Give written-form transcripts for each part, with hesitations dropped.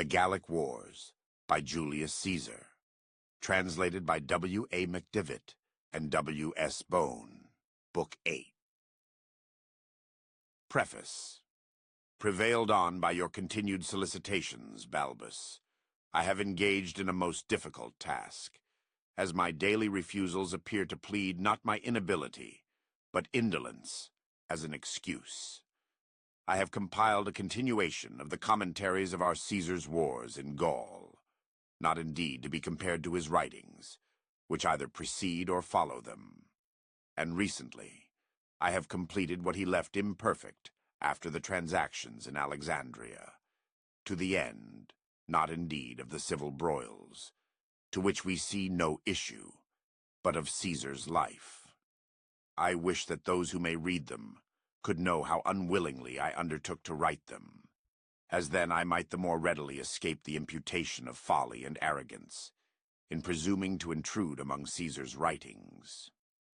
The Gallic Wars by Julius Caesar. Translated by W.A. McDivitt and W.S. Bone. Book 8. Preface. Prevailed on by your continued solicitations, Balbus, I have engaged in a most difficult task, as my daily refusals appear to plead not my inability, but indolence, as an excuse. I have compiled a continuation of the commentaries of our Caesar's wars in Gaul, not indeed to be compared to his writings, which either precede or follow them. And recently, I have completed what he left imperfect after the transactions in Alexandria, to the end, not indeed of the civil broils, to which we see no issue, but of Caesar's life. I wish that those who may read them could know how unwillingly I undertook to write them, as then I might the more readily escape the imputation of folly and arrogance in presuming to intrude among Caesar's writings.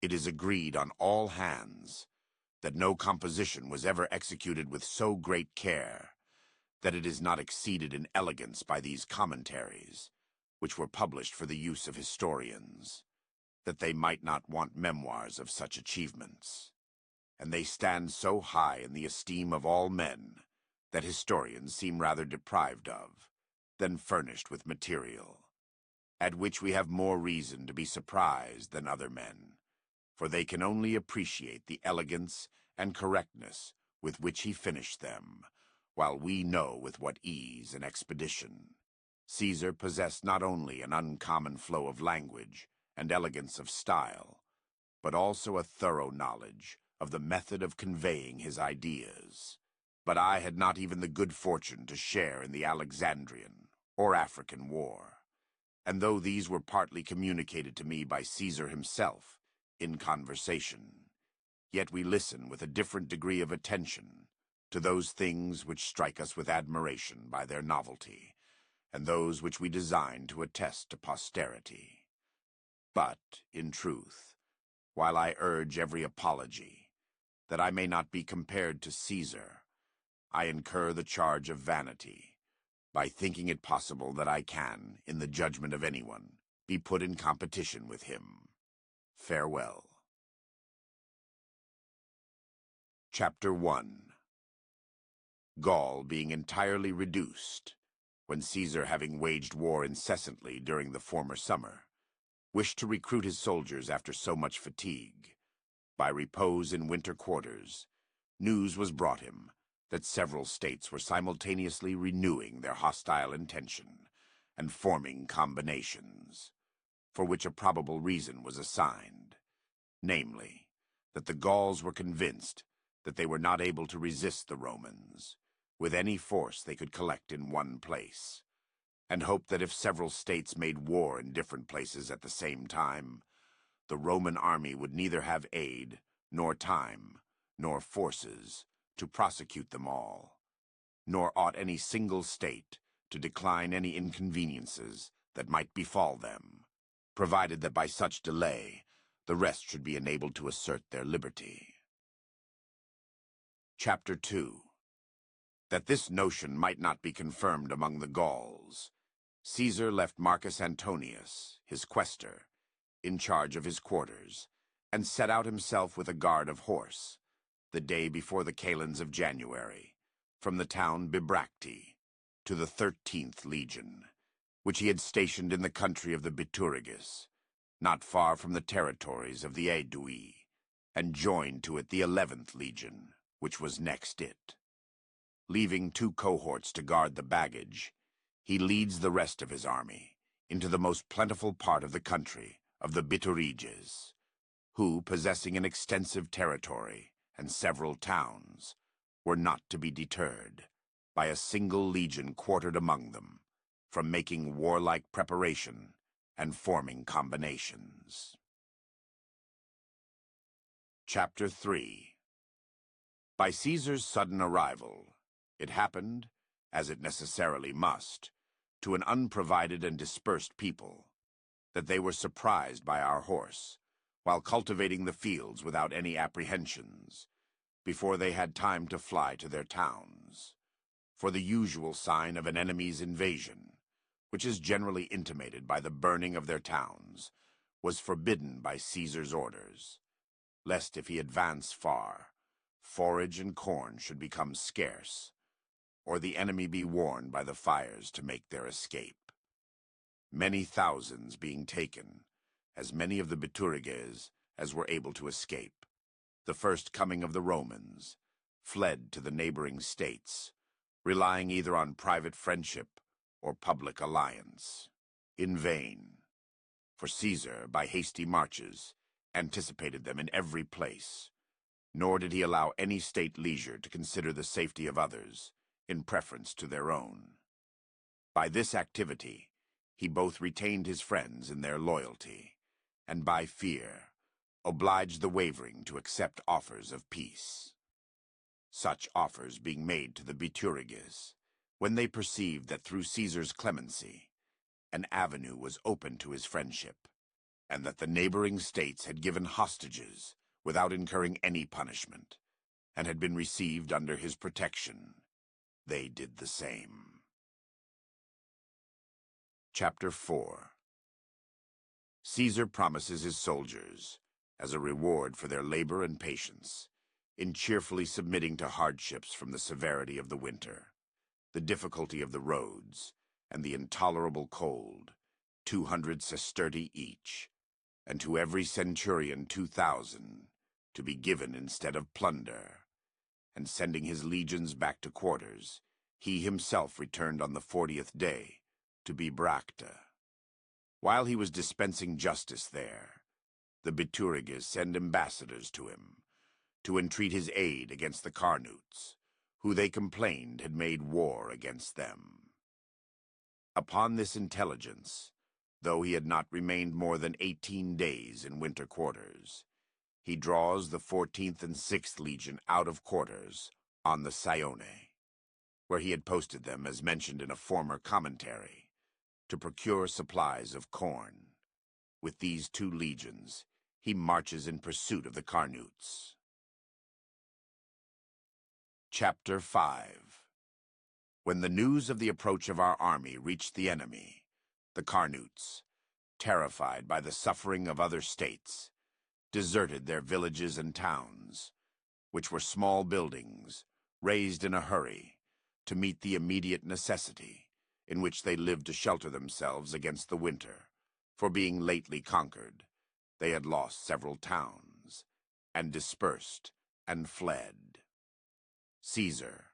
It is agreed on all hands that no composition was ever executed with so great care that it is not exceeded in elegance by these commentaries, which were published for the use of historians, that they might not want memoirs of such achievements. And they stand so high in the esteem of all men that historians seem rather deprived of than furnished with material, at which we have more reason to be surprised than other men, for they can only appreciate the elegance and correctness with which he finished them, while we know with what ease and expedition. Caesar possessed not only an uncommon flow of language and elegance of style, but also a thorough knowledge of the method of conveying his ideas. But I had not even the good fortune to share in the Alexandrian or African War, and though these were partly communicated to me by Caesar himself in conversation, yet we listen with a different degree of attention to those things which strike us with admiration by their novelty, and those which we design to attest to posterity. But, in truth, while I urge every apology, that I may not be compared to Caesar, I incur the charge of vanity by thinking it possible that I can, in the judgment of anyone, be put in competition with him. Farewell. Chapter 1. Gaul being entirely reduced, when Caesar, having waged war incessantly during the former summer, wished to recruit his soldiers after so much fatigue, by repose in winter quarters, news was brought him that several states were simultaneously renewing their hostile intention and forming combinations, for which a probable reason was assigned, namely, that the Gauls were convinced that they were not able to resist the Romans with any force they could collect in one place, and hoped that if several states made war in different places at the same time, the Roman army would neither have aid, nor time, nor forces to prosecute them all, nor ought any single state to decline any inconveniences that might befall them, provided that by such delay the rest should be enabled to assert their liberty. Chapter 2. That this notion might not be confirmed among the Gauls, Caesar left Marcus Antonius, his quaestor, in charge of his quarters, and set out himself with a guard of horse, the day before the calends of January, from the town Bibracte to the 13th Legion, which he had stationed in the country of the Bituriges, not far from the territories of the Aedui, and joined to it the 11th Legion, which was next it. Leaving 2 cohorts to guard the baggage, he leads the rest of his army into the most plentiful part of the country of the Bituriges, who, possessing an extensive territory and several towns, were not to be deterred by a single legion quartered among them from making warlike preparation and forming combinations. Chapter 3. By Caesar's sudden arrival, it happened, as it necessarily must, to an unprovided and dispersed people, that they were surprised by our horse, while cultivating the fields without any apprehensions, before they had time to fly to their towns. for the usual sign of an enemy's invasion, which is generally intimated by the burning of their towns, was forbidden by Caesar's orders, lest if he advance far, forage and corn should become scarce, or the enemy be warned by the fires to make their escape. Many thousands being taken, as many of the Bituriges as were able to escape, the first coming of the Romans, fled to the neighboring states, relying either on private friendship or public alliance. In vain, for Caesar, by hasty marches, anticipated them in every place, nor did he allow any state leisure to consider the safety of others in preference to their own. By this activity, he both retained his friends in their loyalty, and by fear, obliged the wavering to accept offers of peace. Such offers being made to the Bituriges, when they perceived that through Caesar's clemency, an avenue was open to his friendship, and that the neighboring states had given hostages without incurring any punishment, and had been received under his protection, they did the same. Chapter 4. Caesar promises his soldiers, as a reward for their labor and patience, in cheerfully submitting to hardships from the severity of the winter, the difficulty of the roads, and the intolerable cold, 200 sestertii each, and to every centurion 2,000, to be given instead of plunder. And sending his legions back to quarters, he himself returned on the 40th day to Eburones. While he was dispensing justice there, the Bituriges sent ambassadors to him, to entreat his aid against the Carnutes, who they complained had made war against them. Upon this intelligence, though he had not remained more than 18 days in winter quarters, he draws the 14th and 6th Legion out of quarters on the Scione, where he had posted them as mentioned in a former commentary, to procure supplies of corn. With these 2 legions, he marches in pursuit of the Carnutes. Chapter 5. When the news of the approach of our army reached the enemy, the Carnutes, terrified by the suffering of other states, deserted their villages and towns, which were small buildings, raised in a hurry, to meet the immediate necessity, in which they lived to shelter themselves against the winter, for being lately conquered, they had lost several towns, and dispersed and fled. Caesar,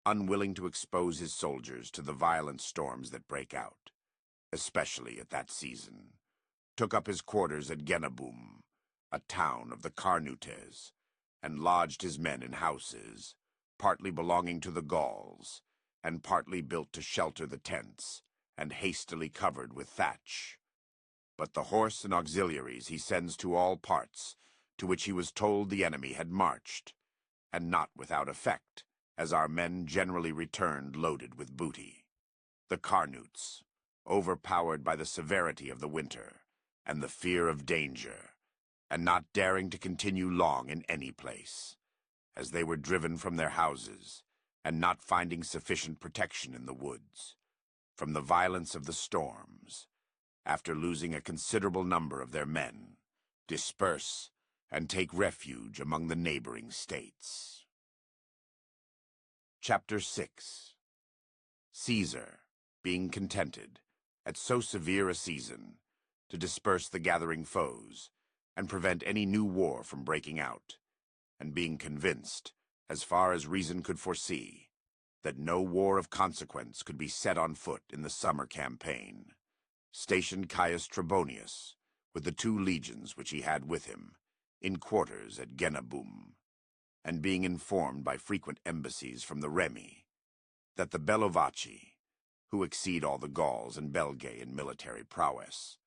unwilling to expose his soldiers to the violent storms that break out, especially at that season, took up his quarters at Genabum, a town of the Carnutes, and lodged his men in houses, partly belonging to the Gauls, and partly built to shelter the tents, and hastily covered with thatch. But the horse and auxiliaries he sends to all parts, to which he was told the enemy had marched, and not without effect, as our men generally returned loaded with booty. The Carnutes, overpowered by the severity of the winter, and the fear of danger, and not daring to continue long in any place, as they were driven from their houses, and not finding sufficient protection in the woods, from the violence of the storms, after losing a considerable number of their men, disperse and take refuge among the neighboring states. Chapter 6. Caesar, being contented, at so severe a season, to disperse the gathering foes, and prevent any new war from breaking out, and being convinced, as far as reason could foresee, that no war of consequence could be set on foot in the summer campaign, stationed Caius Trebonius, with the 2 legions which he had with him, in quarters at Genabum, and being informed by frequent embassies from the Remi, that the Bellovaci, who exceed all the Gauls and Belgae in military prowess,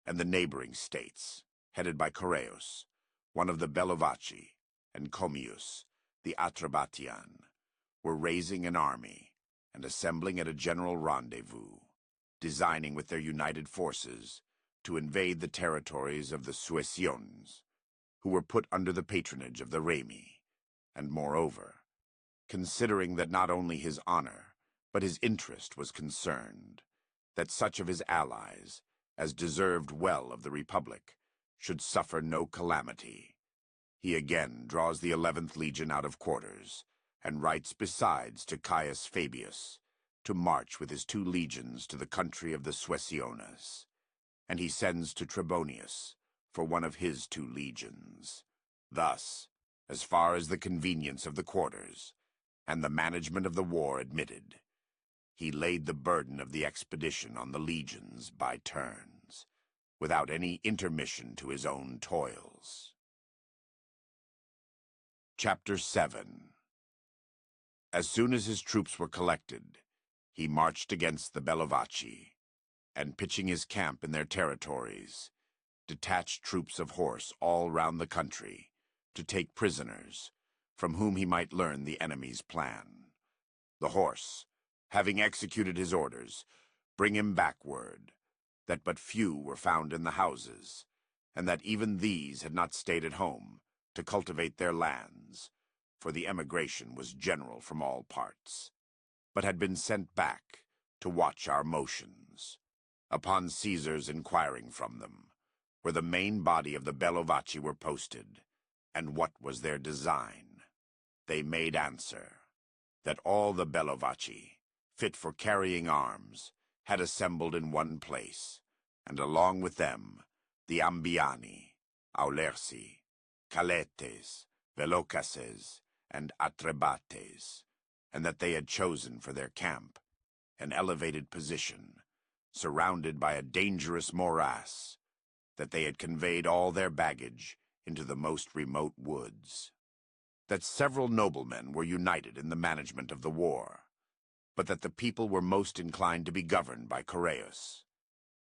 and the neighboring states, headed by Correus, one of the Bellovaci, and Commius, the Atrebatian, were raising an army and assembling at a general rendezvous, designing with their united forces to invade the territories of the Suessiones, who were put under the patronage of the Remi, and moreover, considering that not only his honor, but his interest was concerned that such of his allies as deserved well of the Republic should suffer no calamity. He again draws the 11th Legion out of quarters, and writes besides to Caius Fabius to march with his 2 legions to the country of the Suessiones, and he sends to Trebonius for one of his 2 legions. Thus, as far as the convenience of the quarters and the management of the war admitted, he laid the burden of the expedition on the legions by turns, without any intermission to his own toils. Chapter 7. As soon as his troops were collected, he marched against the Bellovaci, and pitching his camp in their territories, detached troops of horse all round the country to take prisoners, from whom he might learn the enemy's plan. The horse, having executed his orders, bring him back word that but few were found in the houses, and that even these had not stayed at home to cultivate their lands, for the emigration was general from all parts, but had been sent back to watch our motions. Upon Caesar's inquiring from them, where the main body of the Bellovaci were posted, and what was their design, they made answer that all the Bellovaci, fit for carrying arms, had assembled in one place, and along with them the Ambiani, Aulersi, Caletes, Velocases, and Atrebates, and that they had chosen for their camp an elevated position, surrounded by a dangerous morass, that they had conveyed all their baggage into the most remote woods, that several noblemen were united in the management of the war, but that the people were most inclined to be governed by Correus,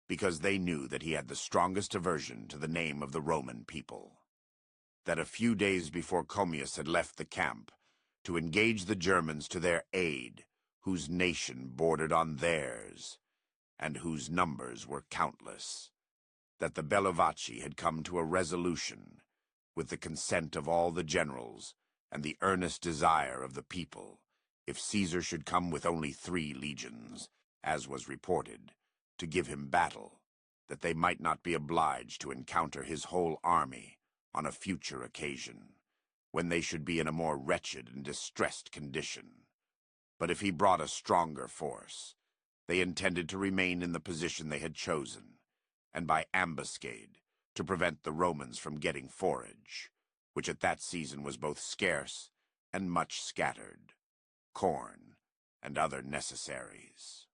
because they knew that he had the strongest aversion to the name of the Roman people, that a few days before Commius had left the camp to engage the Germans to their aid, whose nation bordered on theirs, and whose numbers were countless, that the Bellovaci had come to a resolution, with the consent of all the generals and the earnest desire of the people, if Caesar should come with only 3 legions, as was reported, to give him battle, that they might not be obliged to encounter his whole army on a future occasion, when they should be in a more wretched and distressed condition. But if he brought a stronger force, they intended to remain in the position they had chosen, and by ambuscade to prevent the Romans from getting forage, which at that season was both scarce and much scattered, corn, and other necessaries.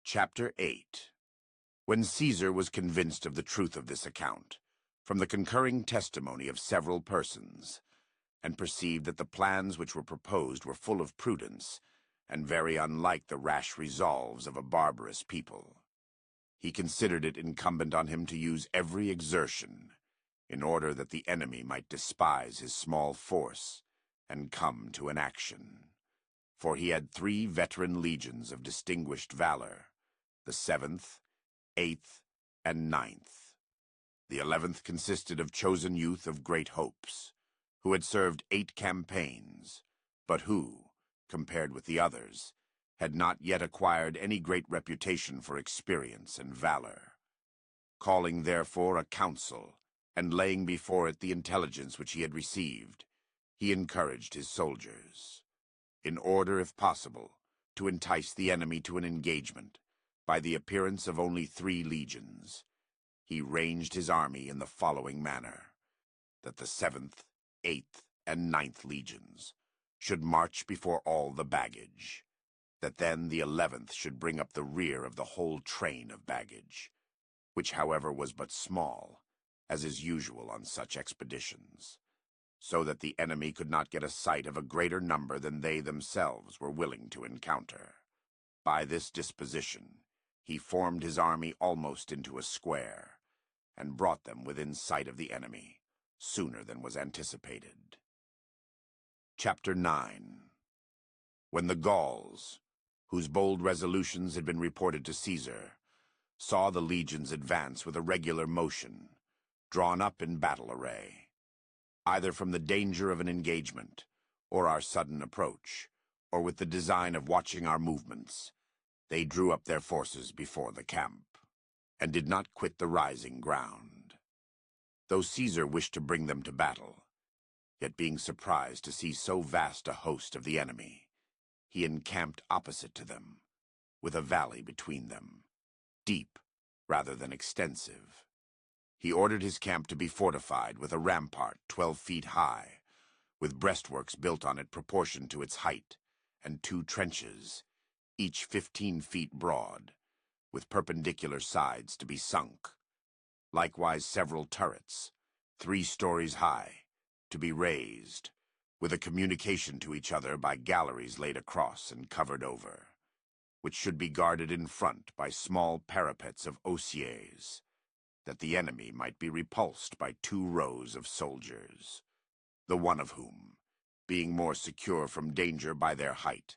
Chapter 8. When Caesar was convinced of the truth of this account, from the concurring testimony of several persons, and perceived that the plans which were proposed were full of prudence, and very unlike the rash resolves of a barbarous people, he considered it incumbent on him to use every exertion, in order that the enemy might despise his small force, and come to an action. For he had 3 veteran legions of distinguished valor, the 7th, 8th, and 9th. The 11th consisted of chosen youth of great hopes, who had served 8 campaigns, but who, compared with the others, had not yet acquired any great reputation for experience and valor. Calling therefore a council, and laying before it the intelligence which he had received, he encouraged his soldiers, in order, if possible, to entice the enemy to an engagement, by the appearance of only 3 legions. He ranged his army in the following manner: that the 7th, 8th, and 9th legions should march before all the baggage, that then the 11th should bring up the rear of the whole train of baggage, which however was but small, as is usual on such expeditions, so that the enemy could not get a sight of a greater number than they themselves were willing to encounter. By this disposition he formed his army almost into a square, and brought them within sight of the enemy, sooner than was anticipated. Chapter 9. When the Gauls, whose bold resolutions had been reported to Caesar, saw the legions advance with a regular motion, drawn up in battle array, either from the danger of an engagement, or our sudden approach, or with the design of watching our movements, they drew up their forces before the camp, and did not quit the rising ground. Though Caesar wished to bring them to battle, yet being surprised to see so vast a host of the enemy, he encamped opposite to them, with a valley between them, deep rather than extensive. He ordered his camp to be fortified with a rampart 12 feet high, with breastworks built on it proportioned to its height, and 2 trenches, each 15 feet broad, with perpendicular sides to be sunk. Likewise several turrets, 3 stories high, to be raised, with a communication to each other by galleries laid across and covered over, which should be guarded in front by small parapets of osiers, that the enemy might be repulsed by 2 rows of soldiers, the one of whom, being more secure from danger by their height,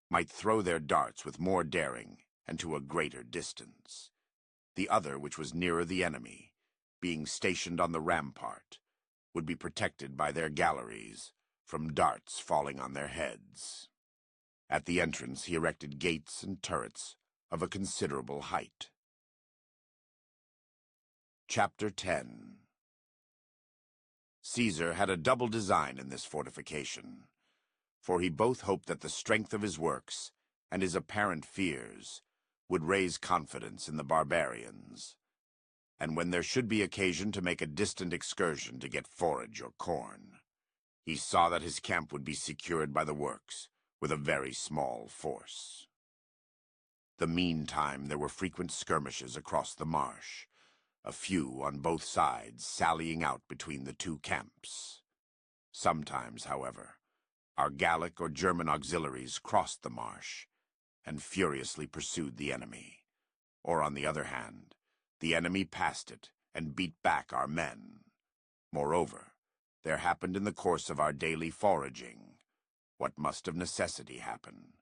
might throw their darts with more daring and to a greater distance. The other, which was nearer the enemy, being stationed on the rampart, would be protected by their galleries from darts falling on their heads. At the entrance he erected gates and turrets of a considerable height. Chapter 10. Caesar had a double design in this fortification, for he both hoped that the strength of his works and his apparent fears would raise confidence in the barbarians, and when there should be occasion to make a distant excursion to get forage or corn, he saw that his camp would be secured by the works with a very small force. The meantime there were frequent skirmishes across the marsh, a few on both sides sallying out between the 2 camps. Sometimes, however, our Gallic or German auxiliaries crossed the marsh and furiously pursued the enemy, or on the other hand, the enemy passed it and beat back our men. Moreover, there happened in the course of our daily foraging what must of necessity happen,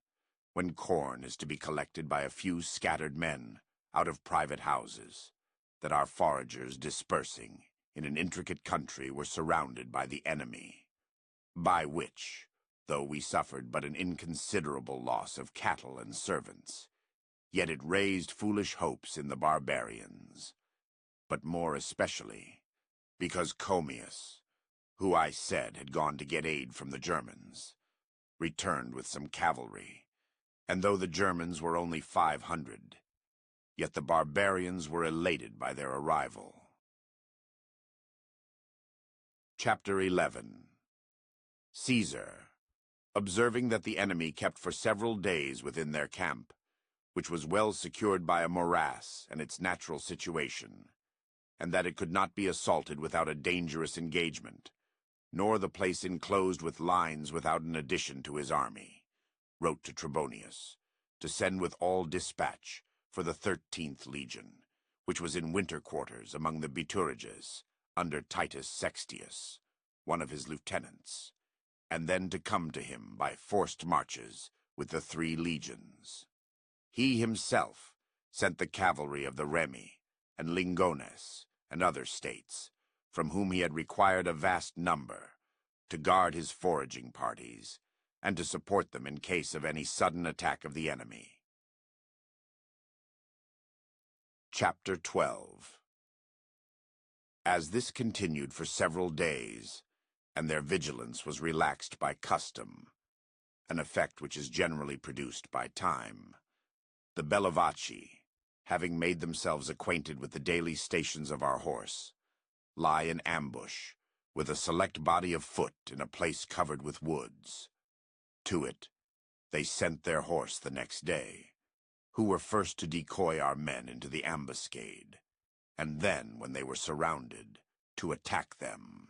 when corn is to be collected by a few scattered men out of private houses, that our foragers dispersing in an intricate country were surrounded by the enemy, by which, though we suffered but an inconsiderable loss of cattle and servants, yet it raised foolish hopes in the barbarians, but more especially because Commius, who I said had gone to get aid from the Germans, returned with some cavalry, and though the Germans were only 500, yet the barbarians were elated by their arrival. Chapter 11. Caesar, observing that the enemy kept for several days within their camp, which was well secured by a morass and its natural situation, and that it could not be assaulted without a dangerous engagement, nor the place enclosed with lines without an addition to his army, wrote to Trebonius to send with all dispatch for the 13th Legion, which was in winter quarters among the Bituriges, under Titus Sextius, one of his lieutenants, and then to come to him by forced marches with the 3 legions. He himself sent the cavalry of the Remi and Lingones and other states, from whom he had required a vast number, to guard his foraging parties, and to support them in case of any sudden attack of the enemy. Chapter 12. As this continued for several days, and their vigilance was relaxed by custom, an effect which is generally produced by time, the Bellovaci, having made themselves acquainted with the daily stations of our horse, lie in ambush, with a select body of foot in a place covered with woods. To it they sent their horse the next day, who were first to decoy our men into the ambuscade, and then, when they were surrounded, to attack them.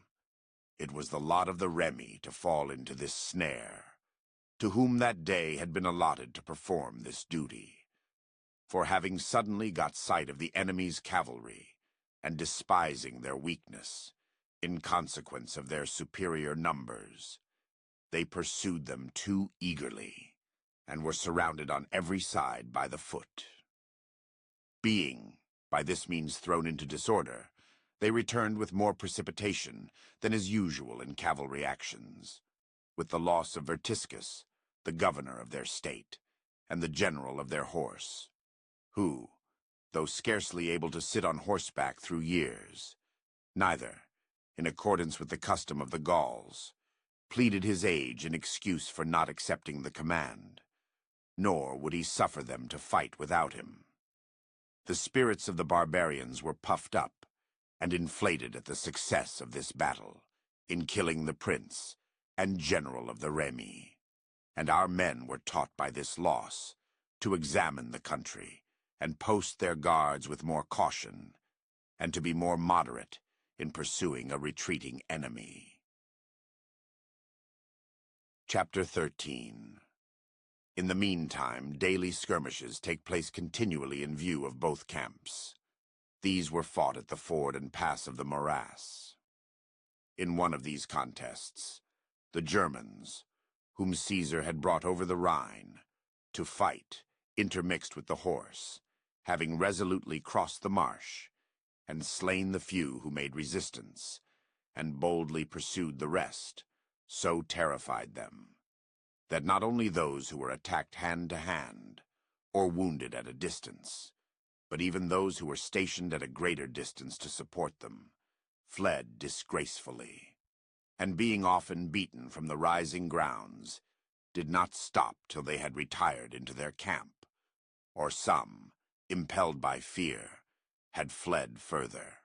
It was the lot of the Remi to fall into this snare, to whom that day had been allotted to perform this duty. For having suddenly got sight of the enemy's cavalry, and despising their weakness, in consequence of their superior numbers, they pursued them too eagerly, and were surrounded on every side by the foot. Being, by this means thrown into disorder, they returned with more precipitation than is usual in cavalry actions, with the loss of Vertiscus, the governor of their state, and the general of their horse, who, though scarcely able to sit on horseback through years, neither, in accordance with the custom of the Gauls, pleaded his age in excuse for not accepting the command, nor would he suffer them to fight without him. The spirits of the barbarians were puffed up and inflated at the success of this battle in killing the prince and general of the Remi, and our men were taught by this loss to examine the country and post their guards with more caution, and to be more moderate in pursuing a retreating enemy. Chapter 13. In the meantime, daily skirmishes take place continually in view of both camps. These were fought at the ford and pass of the morass. In one of these contests, the Germans, whom Caesar had brought over the Rhine to fight, intermixed with the horse, having resolutely crossed the marsh, and slain the few who made resistance, and boldly pursued the rest, so terrified them, that not only those who were attacked hand to hand, or wounded at a distance, but even those who were stationed at a greater distance to support them, fled disgracefully, and being often beaten from the rising grounds, did not stop till they had retired into their camp, or some, impelled by fear, had fled further.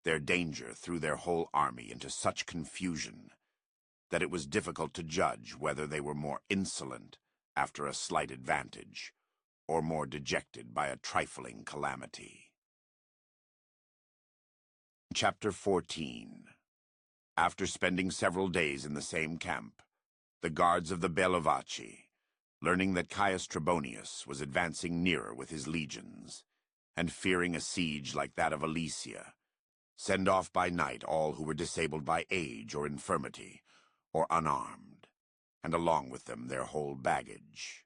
Their danger threw their whole army into such confusion that it was difficult to judge whether they were more insolent after a slight advantage, or more dejected by a trifling calamity. Chapter 14. After spending several days in the same camp, the guards of the Bellovaci, learning that Caius Trebonius was advancing nearer with his legions, and fearing a siege like that of Alesia, send off by night all who were disabled by age or infirmity, or unarmed, and along with them their whole baggage.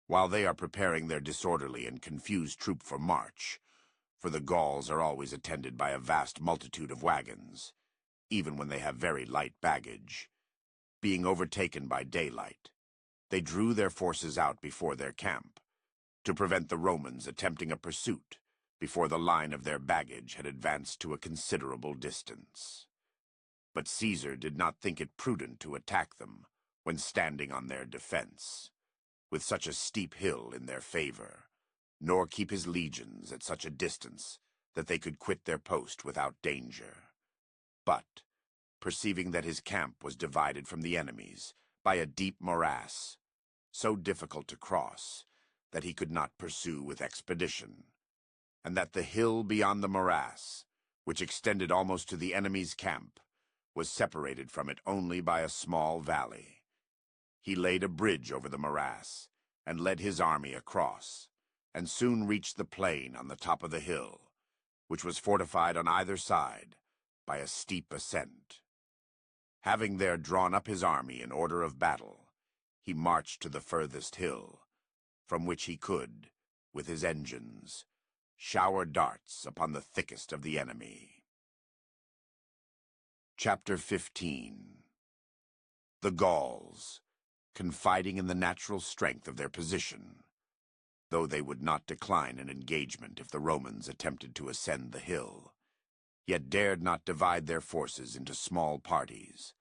While they are preparing their disorderly and confused troop for march, for the Gauls are always attended by a vast multitude of wagons, even when they have very light baggage, being overtaken by daylight, they drew their forces out before their camp, to prevent the Romans attempting a pursuit before the line of their baggage had advanced to a considerable distance. But Caesar did not think it prudent to attack them when standing on their defense, with such a steep hill in their favor, nor keep his legions at such a distance that they could quit their post without danger. But, perceiving that his camp was divided from the enemy's by a deep morass, so difficult to cross that he could not pursue with expedition, and that the hill beyond the morass, which extended almost to the enemy's camp, was separated from it only by a small valley, he laid a bridge over the morass, and led his army across, and soon reached the plain on the top of the hill, which was fortified on either side by a steep ascent. Having there drawn up his army in order of battle, he marched to the furthest hill, from which he could, with his engines, shower darts upon the thickest of the enemy. Chapter 15. The Gauls, confiding in the natural strength of their position, though they would not decline an engagement if the Romans attempted to ascend the hill, yet dared not divide their forces into small parties,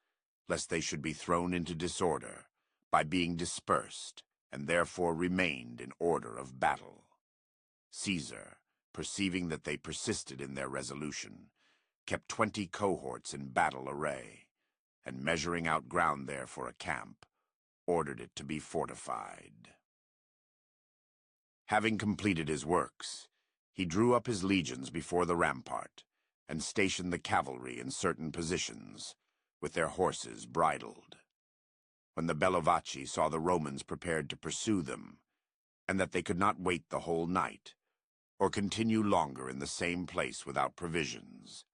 lest they should be thrown into disorder by being dispersed, and therefore remained in order of battle. Caesar, perceiving that they persisted in their resolution, kept 20 cohorts in battle array, and measuring out ground there for a camp, ordered it to be fortified. Having completed his works, he drew up his legions before the rampart, and stationed the cavalry in certain positions, with their horses bridled. When the Bellovaci saw the Romans prepared to pursue them, and that they could not wait the whole night, or continue longer in the same place without provisions,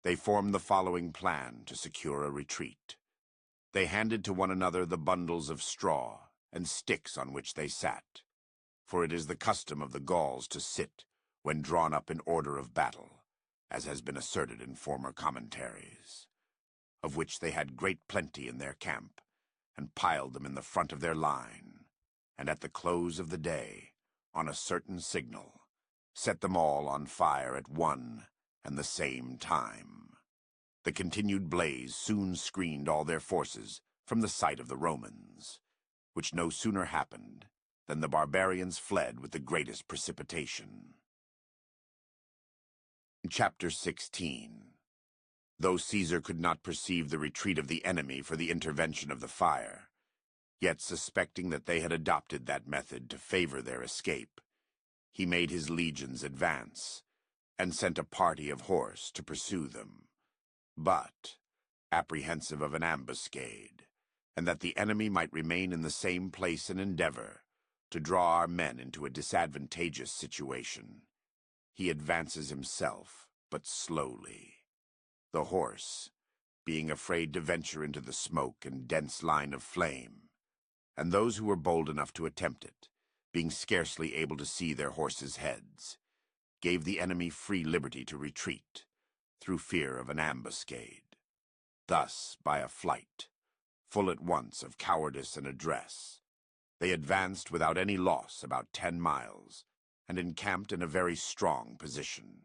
they formed the following plan to secure a retreat. They handed to one another the bundles of straw and sticks on which they sat, for it is the custom of the Gauls to sit when drawn up in order of battle, as has been asserted in former commentaries, of which they had great plenty in their camp, and piled them in the front of their line, and at the close of the day, on a certain signal, set them all on fire at one and the same time. The continued blaze soon screened all their forces from the sight of the Romans, which no sooner happened than the barbarians fled with the greatest precipitation. Chapter 16. Though Caesar could not perceive the retreat of the enemy for the intervention of the fire, yet suspecting that they had adopted that method to favor their escape, he made his legions advance, and sent a party of horse to pursue them. But, apprehensive of an ambuscade, and that the enemy might remain in the same place and endeavor to draw our men into a disadvantageous situation, he advances himself, but slowly. The horse, being afraid to venture into the smoke and dense line of flame, and those who were bold enough to attempt it, being scarcely able to see their horses' heads, gave the enemy free liberty to retreat, through fear of an ambuscade. Thus, by a flight, full at once of cowardice and address, they advanced without any loss about 10 miles, and encamped in a very strong position,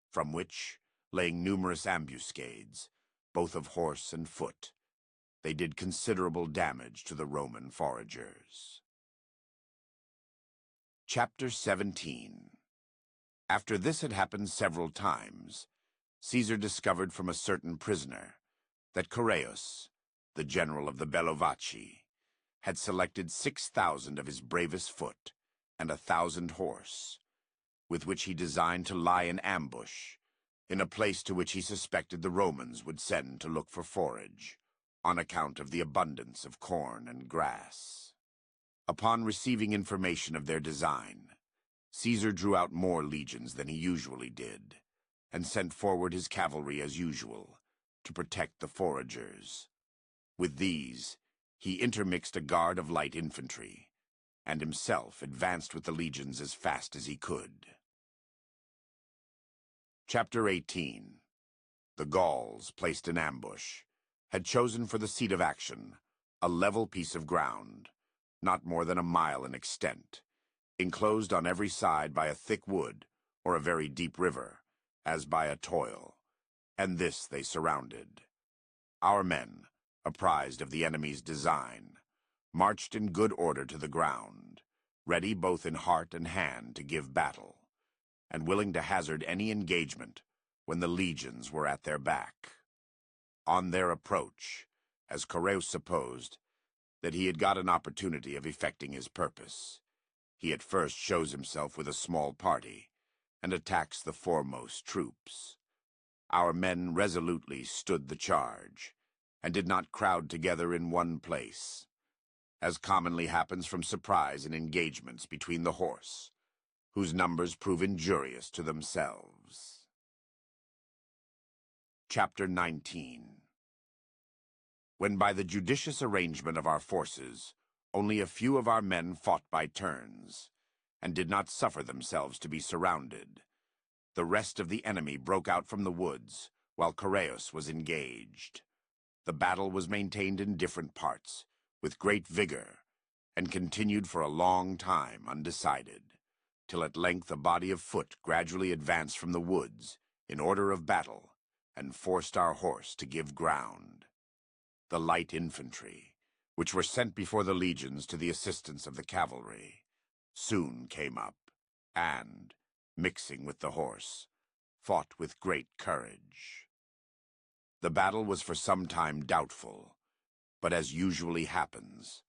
from which, laying numerous ambuscades, both of horse and foot, they did considerable damage to the Roman foragers. Chapter 17. After this had happened several times, Caesar discovered from a certain prisoner that Correus, the general of the Bellovaci, had selected 6,000 of his bravest foot and 1,000 horse, with which he designed to lie in ambush in a place to which he suspected the Romans would send to look for forage, on account of the abundance of corn and grass. Upon receiving information of their design, Caesar drew out more legions than he usually did, and sent forward his cavalry as usual, to protect the foragers. With these, he intermixed a guard of light infantry, and himself advanced with the legions as fast as he could. Chapter 18. The Gauls, placed in ambush, had chosen for the seat of action a level piece of ground, not more than a mile in extent, enclosed on every side by a thick wood or a very deep river, as by a toil, and this they surrounded. Our men, apprised of the enemy's design, marched in good order to the ground, ready both in heart and hand to give battle, and willing to hazard any engagement when the legions were at their back. On their approach, as Correus supposed that he had got an opportunity of effecting his purpose, he at first shows himself with a small party, and attacks the foremost troops. Our men resolutely stood the charge, and did not crowd together in one place, as commonly happens from surprise in engagements between the horse, whose numbers prove injurious to themselves. Chapter 19. When by the judicious arrangement of our forces, only a few of our men fought by turns, and did not suffer themselves to be surrounded, the rest of the enemy broke out from the woods, while Correus was engaged. The battle was maintained in different parts, with great vigor, and continued for a long time undecided, till at length a body of foot gradually advanced from the woods, in order of battle, and forced our horse to give ground. The light infantry, which were sent before the legions to the assistance of the cavalry, soon came up, and, mixing with the horse, fought with great courage. The battle was for some time doubtful, but as usually happens,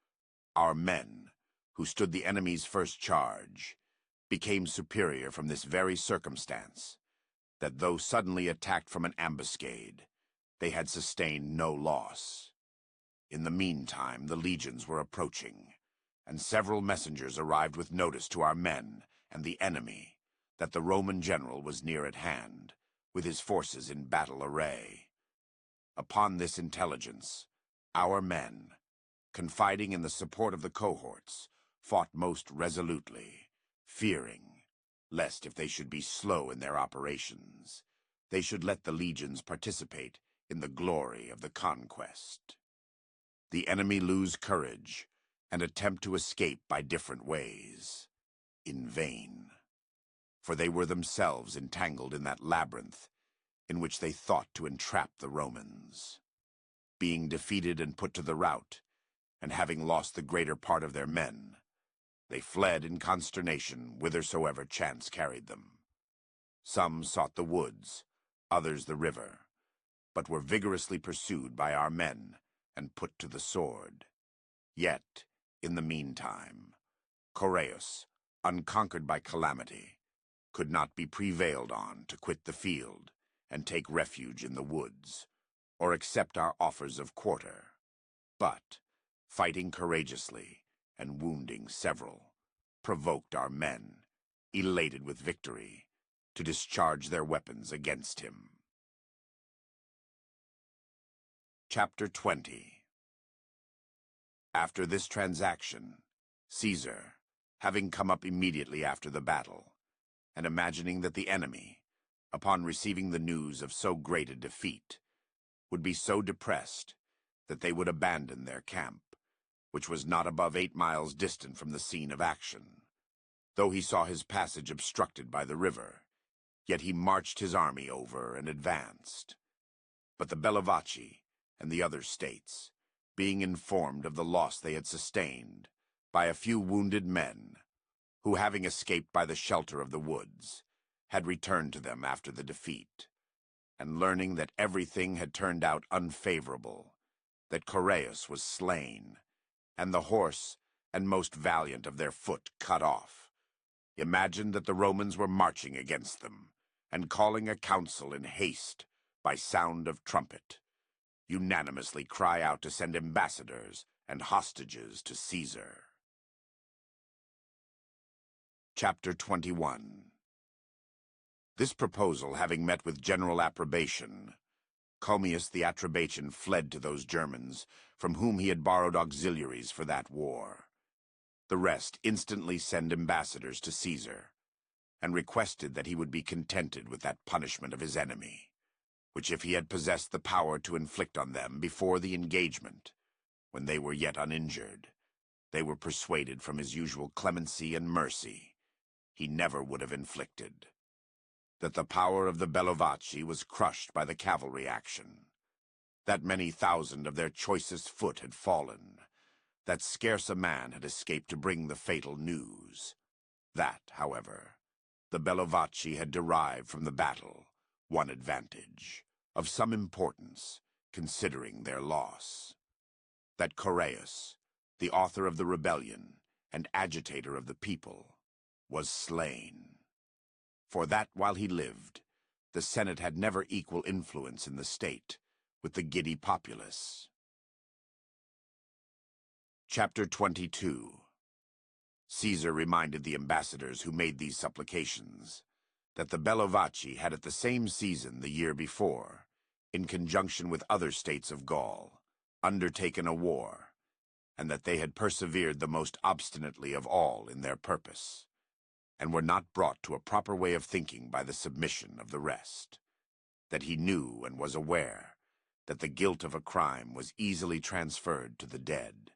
our men, who stood the enemy's first charge, became superior from this very circumstance, that though suddenly attacked from an ambuscade, they had sustained no loss. In the meantime, the legions were approaching, and several messengers arrived with notice to our men and the enemy that the Roman general was near at hand, with his forces in battle array. Upon this intelligence, our men, confiding in the support of the cohorts, fought most resolutely, fearing lest if they should be slow in their operations, they should let the legions participate in the glory of the conquest. the enemy lose courage and attempt to escape by different ways. In vain, for they were themselves entangled in that labyrinth in which they thought to entrap the Romans. Being defeated and put to the rout, and having lost the greater part of their men, they fled in consternation whithersoever chance carried them. Some sought the woods, others the river, but were vigorously pursued by our men and put to the sword. Yet, in the meantime, Choreus, unconquered by calamity, could not be prevailed on to quit the field and take refuge in the woods, or accept our offers of quarter, but, fighting courageously and wounding several, provoked our men, elated with victory, to discharge their weapons against him. Chapter 20. After this transaction, Caesar, having come up immediately after the battle, and imagining that the enemy, upon receiving the news of so great a defeat, would be so depressed that they would abandon their camp, which was not above 8 miles distant from the scene of action. Though he saw his passage obstructed by the river, yet he marched his army over and advanced. But the Bellovaci and the other states, being informed of the loss they had sustained by a few wounded men, who, having escaped by the shelter of the woods, had returned to them after the defeat, and learning that everything had turned out unfavorable, that Choreus was slain, and the horse and most valiant of their foot cut off, imagined that the Romans were marching against them, and calling a council in haste by sound of trumpet, unanimously cry out to send ambassadors and hostages to Caesar. Chapter 21. This proposal having met with general approbation, Commius the Atrebatian fled to those Germans from whom he had borrowed auxiliaries for that war. The rest instantly sent ambassadors to Caesar, and requested that he would be contented with that punishment of his enemy, which if he had possessed the power to inflict on them before the engagement, when they were yet uninjured, they were persuaded from his usual clemency and mercy, he never would have inflicted. That the power of the Bellovaci was crushed by the cavalry action, that many thousand of their choicest foot had fallen, that scarce a man had escaped to bring the fatal news. That, however, the Bellovaci had derived from the battle one advantage, of some importance, considering their loss. That Choreus, the author of the rebellion and agitator of the people, was slain. For that while he lived, the Senate had never equal influence in the state with the giddy populace. Chapter 22. Caesar reminded the ambassadors who made these supplications that the Bellovaci had at the same season the year before, in conjunction with other states of Gaul, undertaken a war, and that they had persevered the most obstinately of all in their purpose, and were not brought to a proper way of thinking by the submission of the rest. That he knew and was aware that the guilt of a crime was easily transferred to the dead,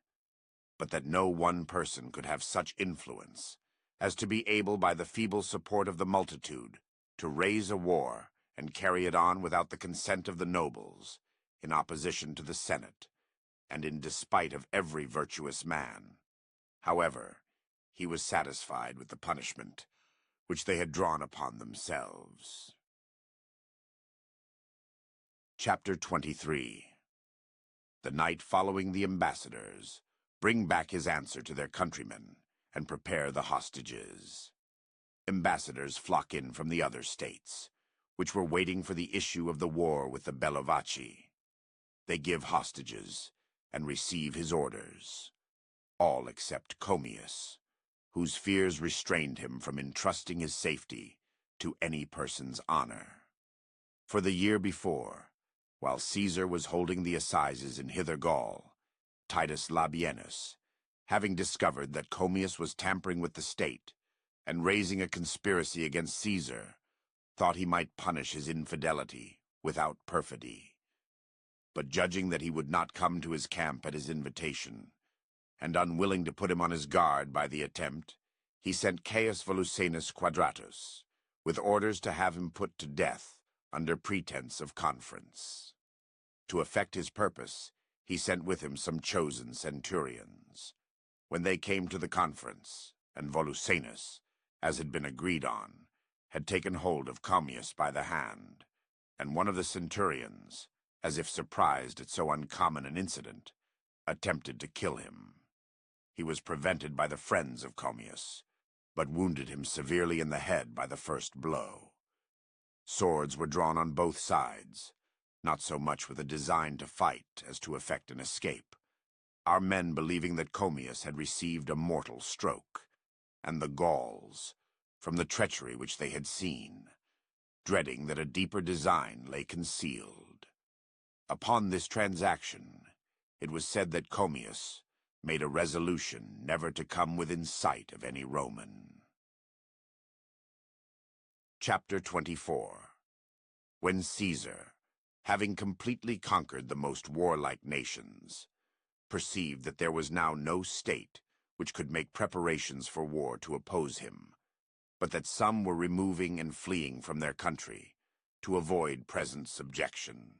but that no one person could have such influence as to be able by the feeble support of the multitude to raise a war and carry it on without the consent of the nobles, in opposition to the Senate, and in despite of every virtuous man. However, he was satisfied with the punishment which they had drawn upon themselves. Chapter 23. The night following the ambassadors bring back his answer to their countrymen, and prepare the hostages. Ambassadors flock in from the other states, which were waiting for the issue of the war with the Bellovaci. They give hostages, and receive his orders, all except Commius, whose fears restrained him from entrusting his safety to any person's honor. For the year before, while Caesar was holding the assizes in Hither Gaul, Titus Labienus, having discovered that Commius was tampering with the state and raising a conspiracy against Caesar, thought he might punish his infidelity without perfidy. But judging that he would not come to his camp at his invitation, and unwilling to put him on his guard by the attempt, he sent Caius Volusenus Quadratus, with orders to have him put to death under pretense of conference. To effect his purpose, he sent with him some chosen centurions. When they came to the conference, and Volusenus, as had been agreed on, had taken hold of Commius by the hand, and one of the centurions, as if surprised at so uncommon an incident, attempted to kill him. He was prevented by the friends of Commius, but wounded him severely in the head by the first blow. Swords were drawn on both sides, not so much with a design to fight as to effect an escape, our men believing that Commius had received a mortal stroke, and the Gauls, from the treachery which they had seen, dreading that a deeper design lay concealed. Upon this transaction, it was said that Commius made a resolution never to come within sight of any Roman. Chapter 24. When Caesar, having completely conquered the most warlike nations, perceived that there was now no state which could make preparations for war to oppose him, but that some were removing and fleeing from their country to avoid present subjection,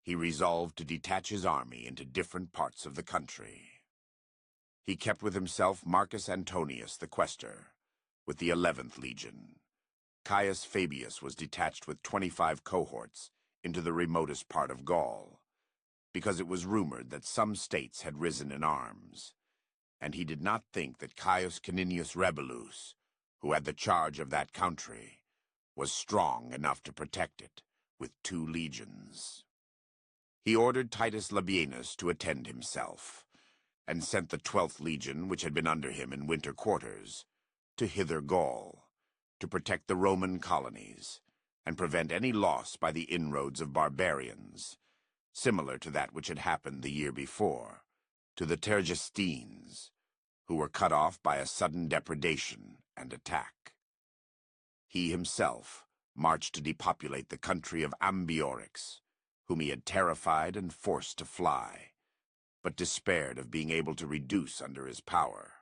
he resolved to detach his army into different parts of the country. He kept with himself Marcus Antonius the Quaestor, with the 11th Legion. Caius Fabius was detached with 25 cohorts into the remotest part of Gaul, because it was rumored that some states had risen in arms, and he did not think that Caius Caninius Rebellus, who had the charge of that country, was strong enough to protect it with 2 legions. He ordered Titus Labienus to attend himself, and sent the 12th Legion, which had been under him in winter quarters, to hither Gaul, to protect the Roman colonies, and prevent any loss by the inroads of barbarians, similar to that which had happened the year before, to the Tergestines, who were cut off by a sudden depredation and attack. He himself marched to depopulate the country of Ambiorix, whom he had terrified and forced to fly, but despaired of being able to reduce under his power.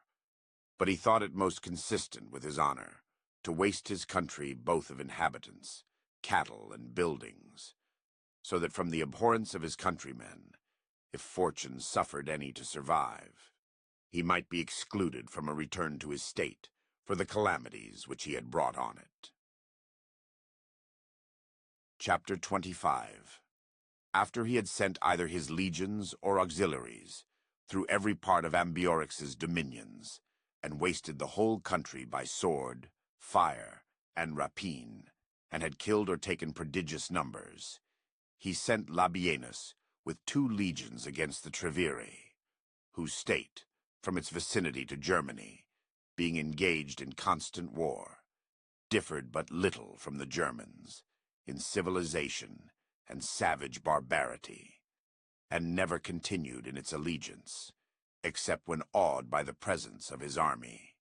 But he thought it most consistent with his honor to waste his country both of inhabitants, cattle, and buildings, so that from the abhorrence of his countrymen, if fortune suffered any to survive, he might be excluded from a return to his state for the calamities which he had brought on it. Chapter 25. After he had sent either his legions or auxiliaries through every part of Ambiorix's dominions, and wasted the whole country by sword, fire, and rapine, and had killed or taken prodigious numbers, he sent Labienus with 2 legions against the Treviri, whose state, from its vicinity to Germany, being engaged in constant war, differed but little from the Germans in civilization and savage barbarity, and never continued in its allegiance, except when awed by the presence of his army.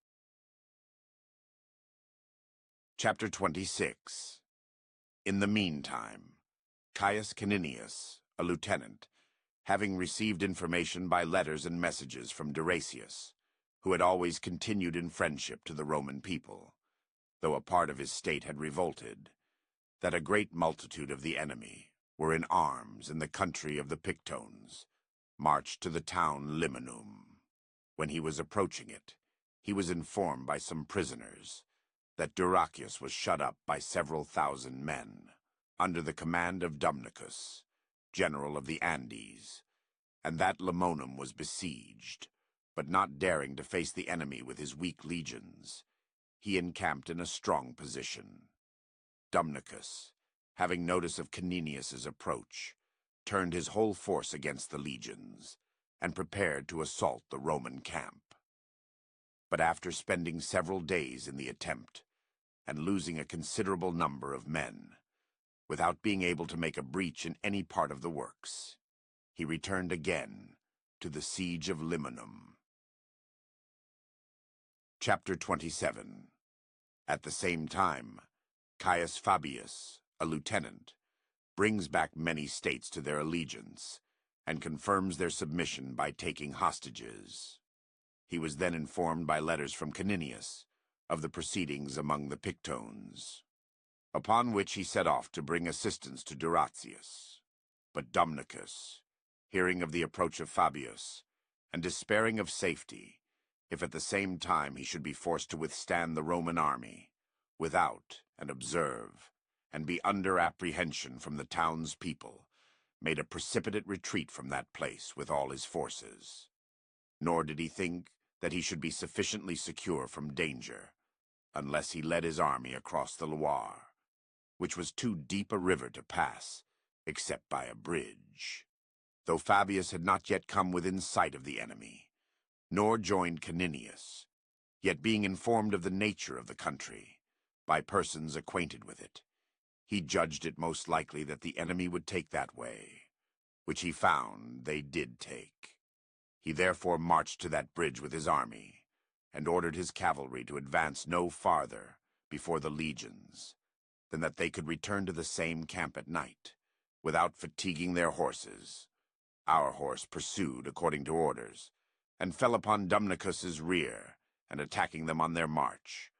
Chapter 26. In the meantime, Caius Caninius, a lieutenant, having received information by letters and messages from Durasius, who had always continued in friendship to the Roman people, though a part of his state had revolted, that a great multitude of the enemy were in arms in the country of the Pictones, marched to the town Liminum. When he was approaching it, he was informed by some prisoners that Duracius was shut up by several thousand men, under the command of Dumnicus, general of the Andes, and that Limonum was besieged, but not daring to face the enemy with his weak legions, he encamped in a strong position. Dumnicus, having notice of Caninius's approach, turned his whole force against the legions, and prepared to assault the Roman camp. But after spending several days in the attempt, and losing a considerable number of men, without being able to make a breach in any part of the works, he returned again to the siege of Liminum. Chapter 27. At the same time, Caius Fabius, a lieutenant, brings back many states to their allegiance, and confirms their submission by taking hostages. He was then informed by letters from Caninius of the proceedings among the Pictones, upon which he set off to bring assistance to Duratius. But Dumnicus, hearing of the approach of Fabius, and despairing of safety, if at the same time he should be forced to withstand the Roman army, without, and observe, and be under apprehension from the townspeople, made a precipitate retreat from that place with all his forces. Nor did he think that he should be sufficiently secure from danger, unless he led his army across the Loire, which was too deep a river to pass, except by a bridge. Though Fabius had not yet come within sight of the enemy, nor joined Caninius, yet being informed of the nature of the country, by persons acquainted with it, he judged it most likely that the enemy would take that way, which he found they did take. He therefore marched to that bridge with his army, and ordered his cavalry to advance no farther before the legions, than that they could return to the same camp at night, without fatiguing their horses. Our horse pursued according to orders, and fell upon Dumnicus's rear, and attacking them on their march,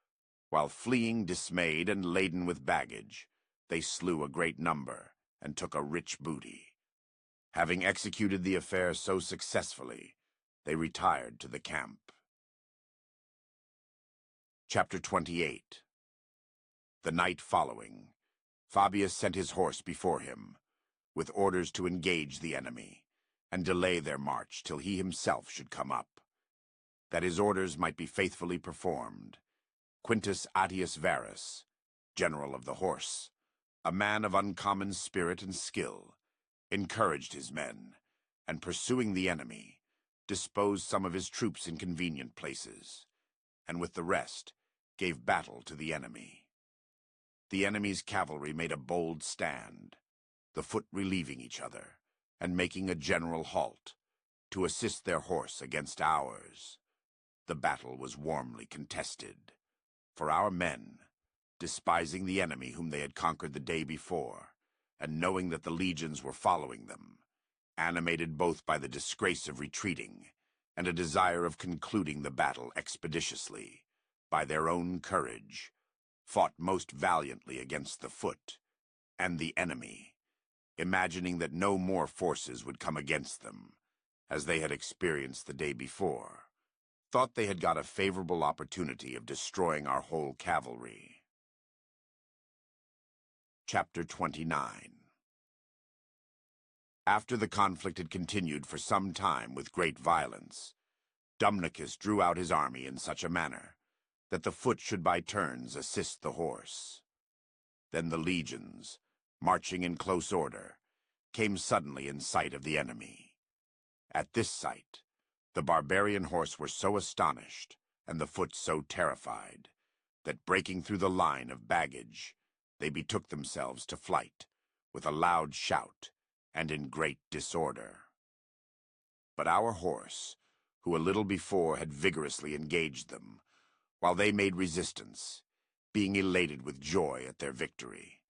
while fleeing dismayed and laden with baggage, they slew a great number, and took a rich booty. Having executed the affair so successfully, they retired to the camp. Chapter 28. The night following, Fabius sent his horse before him, with orders to engage the enemy, and delay their march till he himself should come up. That his orders might be faithfully performed, Quintus Attius Varus, general of the horse, a man of uncommon spirit and skill, encouraged his men, and pursuing the enemy, disposed some of his troops in convenient places, and with the rest gave battle to the enemy. The enemy's cavalry made a bold stand, the foot relieving each other, and making a general halt, to assist their horse against ours. The battle was warmly contested, for our men, despising the enemy whom they had conquered the day before, and knowing that the legions were following them, animated both by the disgrace of retreating and a desire of concluding the battle expeditiously, by their own courage, fought most valiantly against the foot and the enemy, imagining that no more forces would come against them, as they had experienced the day before, thought they had got a favorable opportunity of destroying our whole cavalry. Chapter 29. After the conflict had continued for some time with great violence, Dumnicus drew out his army in such a manner that the foot should by turns assist the horse. Then the legions, marching in close order, came suddenly in sight of the enemy. At this sight, the barbarian horse were so astonished, and the foot so terrified, that breaking through the line of baggage, they betook themselves to flight, with a loud shout, and in great disorder. But our horse, who a little before had vigorously engaged them, while they made resistance, being elated with joy at their victory,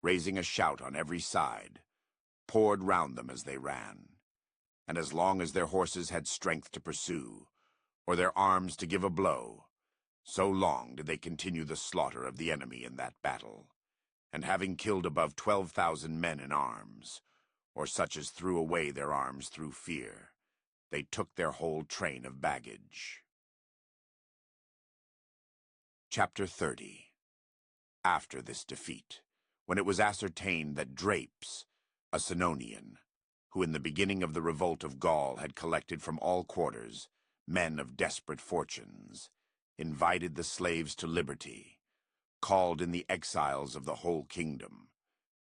raising a shout on every side, poured round them as they ran. And as long as their horses had strength to pursue, or their arms to give a blow, so long did they continue the slaughter of the enemy in that battle. And having killed above 12,000 men in arms, or such as threw away their arms through fear, they took their whole train of baggage. Chapter 30. After this defeat, when it was ascertained that Drapes, a Senonian, who in the beginning of the revolt of Gaul had collected from all quarters men of desperate fortunes, invited the slaves to liberty, called in the exiles of the whole kingdom,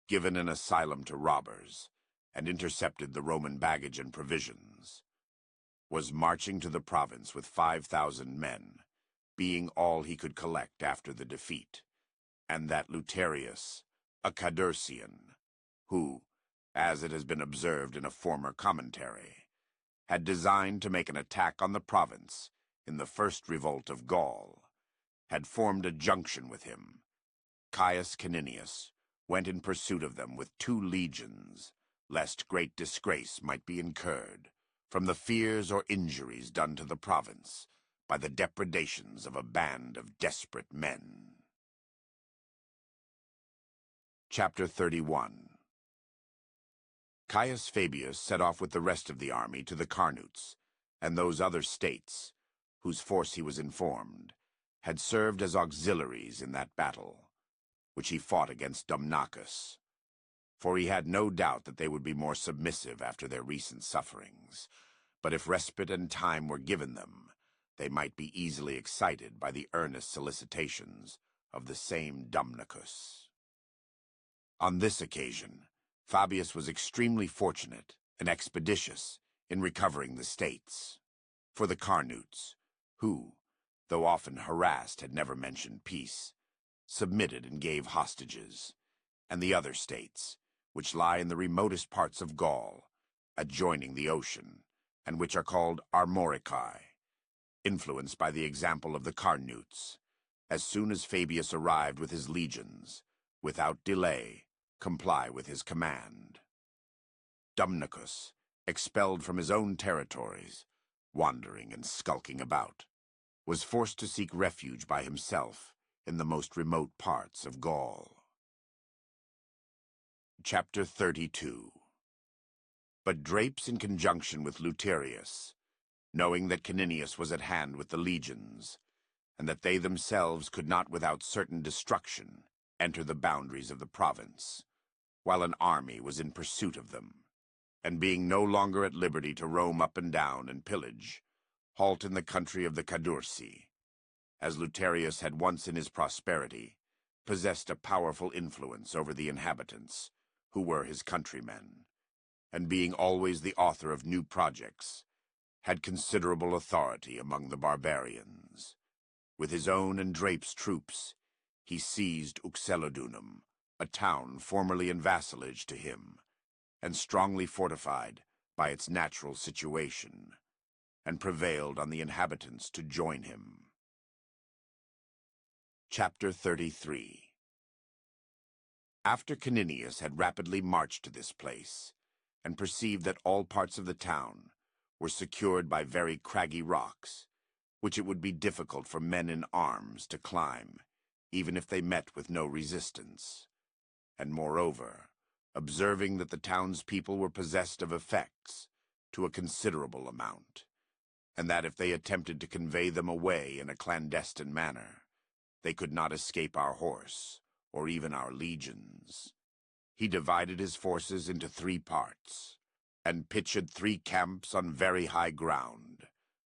given an asylum to robbers, and intercepted the Roman baggage and provisions, was marching to the province with 5,000 men, being all he could collect after the defeat, and that Luterius, a Cadurcian, who, as it has been observed in a former commentary, had designed to make an attack on the province in the first revolt of Gaul, had formed a junction with him, Caius Caninius, went in pursuit of them with 2 legions, lest great disgrace might be incurred from the fears or injuries done to the province by the depredations of a band of desperate men. Chapter 31. Caius Fabius set off with the rest of the army to the Carnutes, and those other states, whose force he was informed, had served as auxiliaries in that battle, which he fought against Dumnachus, for he had no doubt that they would be more submissive after their recent sufferings, but if respite and time were given them, they might be easily excited by the earnest solicitations of the same Dumnachus. On this occasion, Fabius was extremely fortunate and expeditious in recovering the states. For the Carnutes, who, though often harassed, had never mentioned peace, submitted and gave hostages, and the other states, which lie in the remotest parts of Gaul, adjoining the ocean, and which are called Armoricae, influenced by the example of the Carnutes, as soon as Fabius arrived with his legions, without delay, comply with his command. Dumnachus, expelled from his own territories, wandering and skulking about, was forced to seek refuge by himself in the most remote parts of Gaul. Chapter 32. But Drapes, in conjunction with Hirtius, knowing that Caninius was at hand with the legions, and that they themselves could not without certain destruction enter the boundaries of the province, while an army was in pursuit of them, and being no longer at liberty to roam up and down and pillage, halt in the country of the Cadurci, as Hirtius had once in his prosperity possessed a powerful influence over the inhabitants, who were his countrymen, and being always the author of new projects, had considerable authority among the barbarians. With his own and Drapes' troops, he seized Uxellodunum, a town formerly in vassalage to him, and strongly fortified by its natural situation, and prevailed on the inhabitants to join him. Chapter 33. After Caninius had rapidly marched to this place, and perceived that all parts of the town were secured by very craggy rocks, which it would be difficult for men in arms to climb, even if they met with no resistance, and moreover, observing that the townspeople were possessed of effects to a considerable amount, and that if they attempted to convey them away in a clandestine manner, they could not escape our horse, or even our legions, he divided his forces into 3 parts, and pitched 3 camps on very high ground,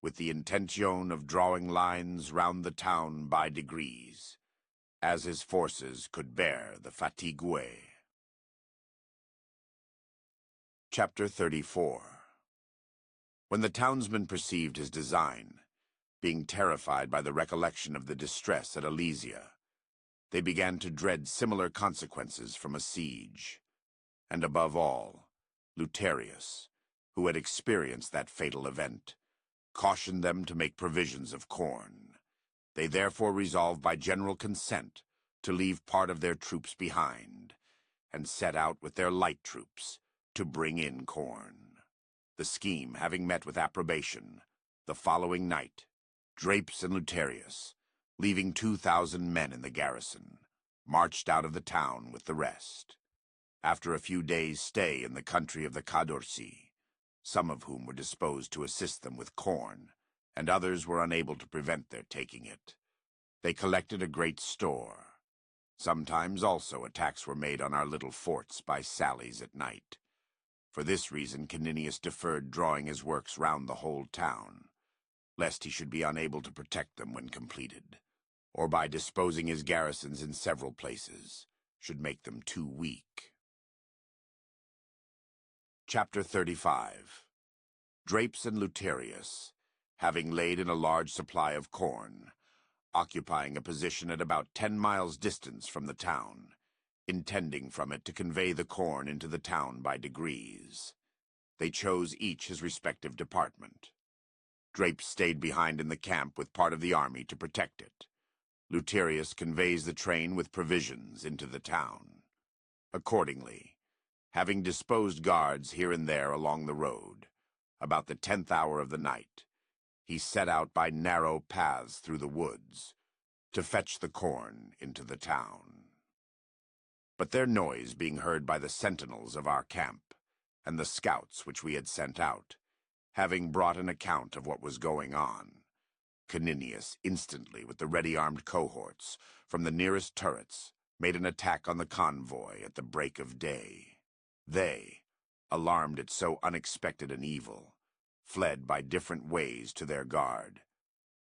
with the intention of drawing lines round the town by degrees, as his forces could bear the fatigue. Chapter 34. When the townsmen perceived his design, being terrified by the recollection of the distress at Alesia, they began to dread similar consequences from a siege, and above all, Hirtius, who had experienced that fatal event, cautioned them to make provisions of corn. They therefore resolved by general consent to leave part of their troops behind, and set out with their light troops to bring in corn. The scheme having met with approbation, the following night, Drapes and Hirtius, leaving 2,000 men in the garrison, marched out of the town with the rest. After a few days' stay in the country of the Cadurci, some of whom were disposed to assist them with corn, and others were unable to prevent their taking it, they collected a great store. Sometimes also attacks were made on our little forts by sallies at night. For this reason Caninius deferred drawing his works round the whole town, lest he should be unable to protect them when completed, or by disposing his garrisons in several places, should make them too weak. Chapter 35. Drapes and Hirtius, having laid in a large supply of corn, occupying a position at about 10 miles distance from the town, intending from it to convey the corn into the town by degrees. They chose each his respective department. Drapes stayed behind in the camp with part of the army to protect it. Hirtius conveys the train with provisions into the town. Accordingly, having disposed guards here and there along the road, about the 10th hour of the night, he set out by narrow paths through the woods to fetch the corn into the town. But their noise being heard by the sentinels of our camp, and the scouts which we had sent out, having brought an account of what was going on, Caninius instantly, with the ready-armed cohorts, from the nearest turrets, made an attack on the convoy at the break of day. They, alarmed at so unexpected an evil, fled by different ways to their guard,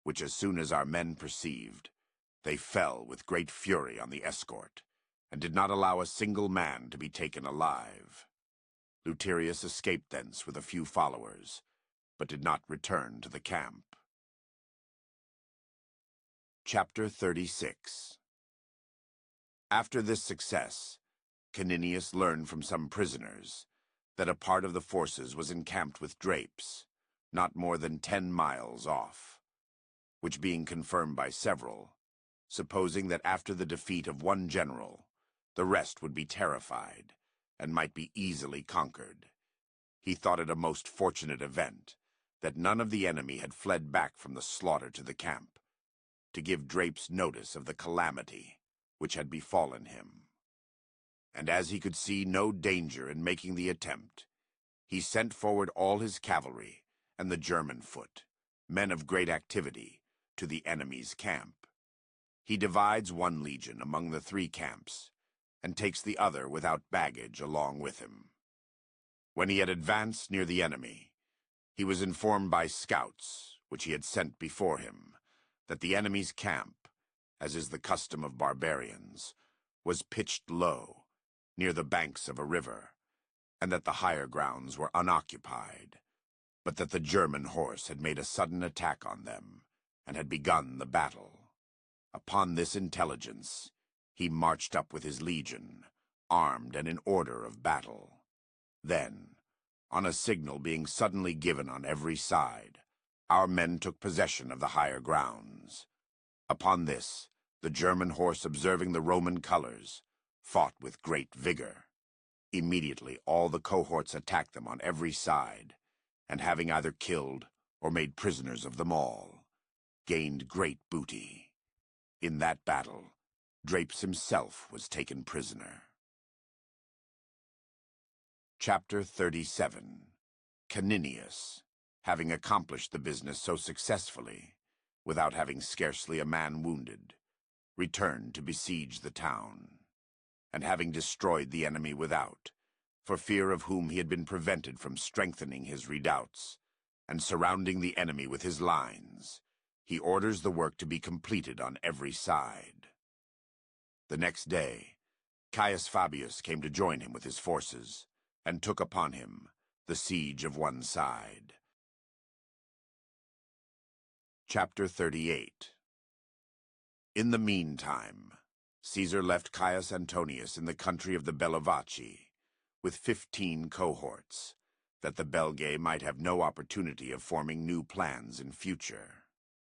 which as soon as our men perceived, they fell with great fury on the escort, and did not allow a single man to be taken alive. Hirtius escaped thence with a few followers, but did not return to the camp. Chapter 36. After this success, Caninius learned from some prisoners that a part of the forces was encamped with drapes, not more than 10 miles off, which being confirmed by several, supposing that after the defeat of one general, the rest would be terrified, and might be easily conquered, he thought it a most fortunate event that none of the enemy had fled back from the slaughter to the camp, to give Drapes notice of the calamity which had befallen him. And as he could see no danger in making the attempt, he sent forward all his cavalry and the German foot, men of great activity, to the enemy's camp. He divides one legion among the 3 camps, and takes the other without baggage along with him. When he had advanced near the enemy, he was informed by scouts, which he had sent before him, that the enemy's camp, as is the custom of barbarians, was pitched low, near the banks of a river, and that the higher grounds were unoccupied, but that the German horse had made a sudden attack on them, and had begun the battle. Upon this intelligence, he marched up with his legion, armed and in order of battle. Then, on a signal being suddenly given on every side, our men took possession of the higher grounds. Upon this, the German horse, observing the Roman colors, fought with great vigor. Immediately all the cohorts attacked them on every side, and having either killed or made prisoners of them all, gained great booty. In that battle, Drapes himself was taken prisoner. Chapter 37. Caninius, having accomplished the business so successfully, without having scarcely a man wounded, returned to besiege the town, and having destroyed the enemy without, for fear of whom he had been prevented from strengthening his redoubts, and surrounding the enemy with his lines, he orders the work to be completed on every side. The next day, Caius Fabius came to join him with his forces, and took upon him the siege of one side. Chapter 38. In the meantime, Caesar left Caius Antonius in the country of the Bellovaci, with 15 cohorts, that the Belgae might have no opportunity of forming new plans in future.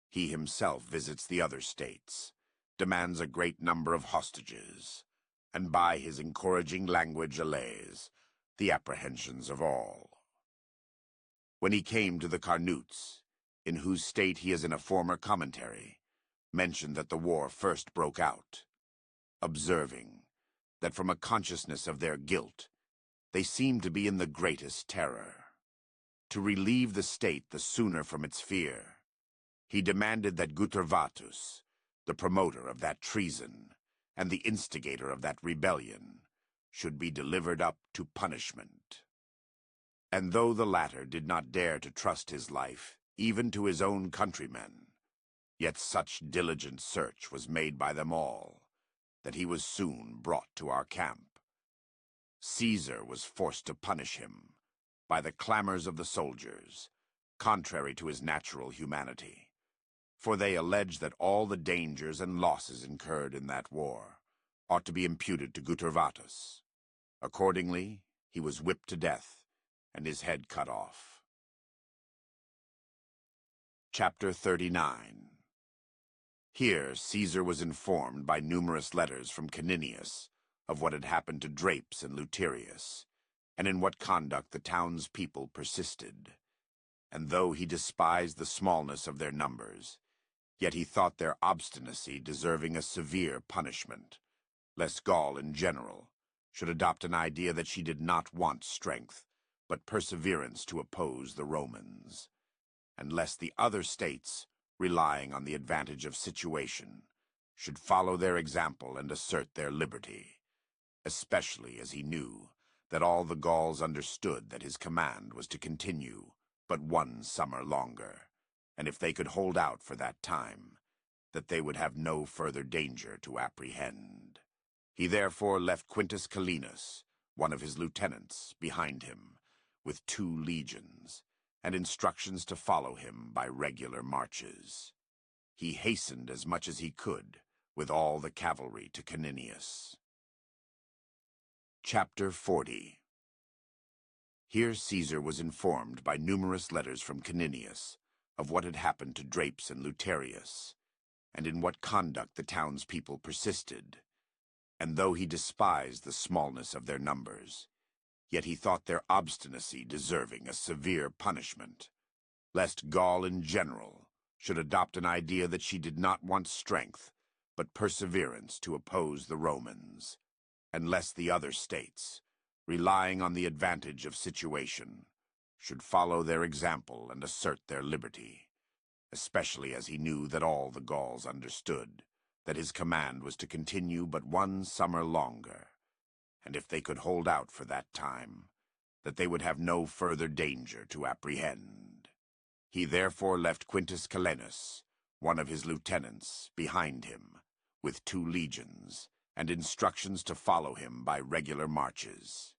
He himself visits the other states, demands a great number of hostages, and by his encouraging language allays the apprehensions of all. When he came to the Carnutes, in whose state he is in a former commentary, mentioned that the war first broke out, observing that from a consciousness of their guilt, they seemed to be in the greatest terror. To relieve the state the sooner from its fear, he demanded that Gutervatus, the promoter of that treason, and the instigator of that rebellion, should be delivered up to punishment. And though the latter did not dare to trust his life, even to his own countrymen, yet such diligent search was made by them all, that he was soon brought to our camp. Caesar was forced to punish him by the clamors of the soldiers, contrary to his natural humanity, for they allege that all the dangers and losses incurred in that war ought to be imputed to Gutervatus. Accordingly, he was whipped to death, and his head cut off. Chapter 39. Here Caesar was informed by numerous letters from Caninius of what had happened to Drapes and Luterius, and in what conduct the townspeople persisted. And though he despised the smallness of their numbers, yet he thought their obstinacy deserving a severe punishment, lest Gaul in general should adopt an idea that she did not want strength, but perseverance to oppose the Romans, and lest the other states, relying on the advantage of situation, should follow their example and assert their liberty, especially as he knew that all the Gauls understood that his command was to continue but one summer longer, and if they could hold out for that time, that they would have no further danger to apprehend. He therefore left Quintus Calenus, one of his lieutenants, behind him, with 2 legions, and instructions to follow him by regular marches. He hastened as much as he could with all the cavalry to Caninius. Chapter 40. Here Caesar was informed by numerous letters from Caninius of what had happened to Drapes and Luterius, and in what conduct the townspeople persisted. And though he despised the smallness of their numbers, yet he thought their obstinacy deserving a severe punishment, lest Gaul in general should adopt an idea that she did not want strength, but perseverance to oppose the Romans, and lest the other states, relying on the advantage of situation, should follow their example and assert their liberty, especially as he knew that all the Gauls understood that his command was to continue but one summer longer, and if they could hold out for that time, that they would have no further danger to apprehend. He therefore left Quintus Calenus, one of his lieutenants, behind him, with 2 legions, and instructions to follow him by regular marches.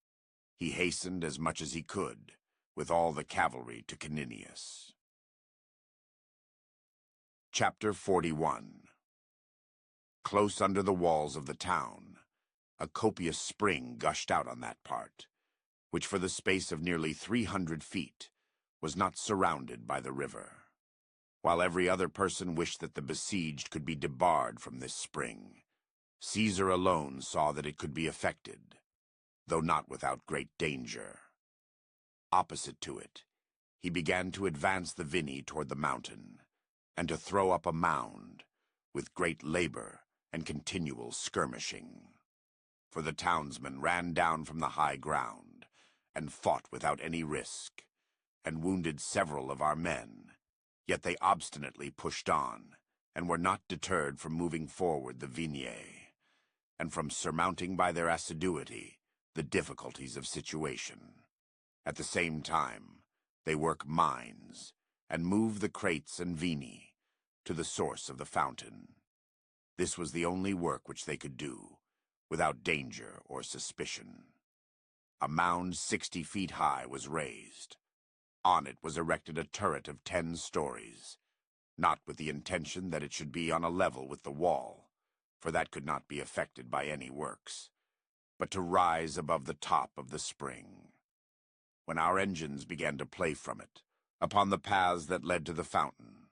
He hastened as much as he could, with all the cavalry to Caninius. Chapter 41. Close under the walls of the town, a copious spring gushed out on that part, which for the space of nearly 300 feet was not surrounded by the river, while every other person wished that the besieged could be debarred from this spring. Caesar alone saw that it could be effected, though not without great danger. Opposite to it, he began to advance the Vini toward the mountain, and to throw up a mound, with great labor and continual skirmishing. For the townsmen ran down from the high ground, and fought without any risk, and wounded several of our men, yet they obstinately pushed on, and were not deterred from moving forward the Viniae, and from surmounting by their assiduity the difficulties of situation. At the same time, they work mines, and move the crates and Vini to the source of the fountain. This was the only work which they could do, without danger or suspicion. A mound 60 feet high was raised. On it was erected a turret of 10 stories, not with the intention that it should be on a level with the wall, for that could not be effected by any works, but to rise above the top of the spring. When our engines began to play from it, upon the paths that led to the fountain,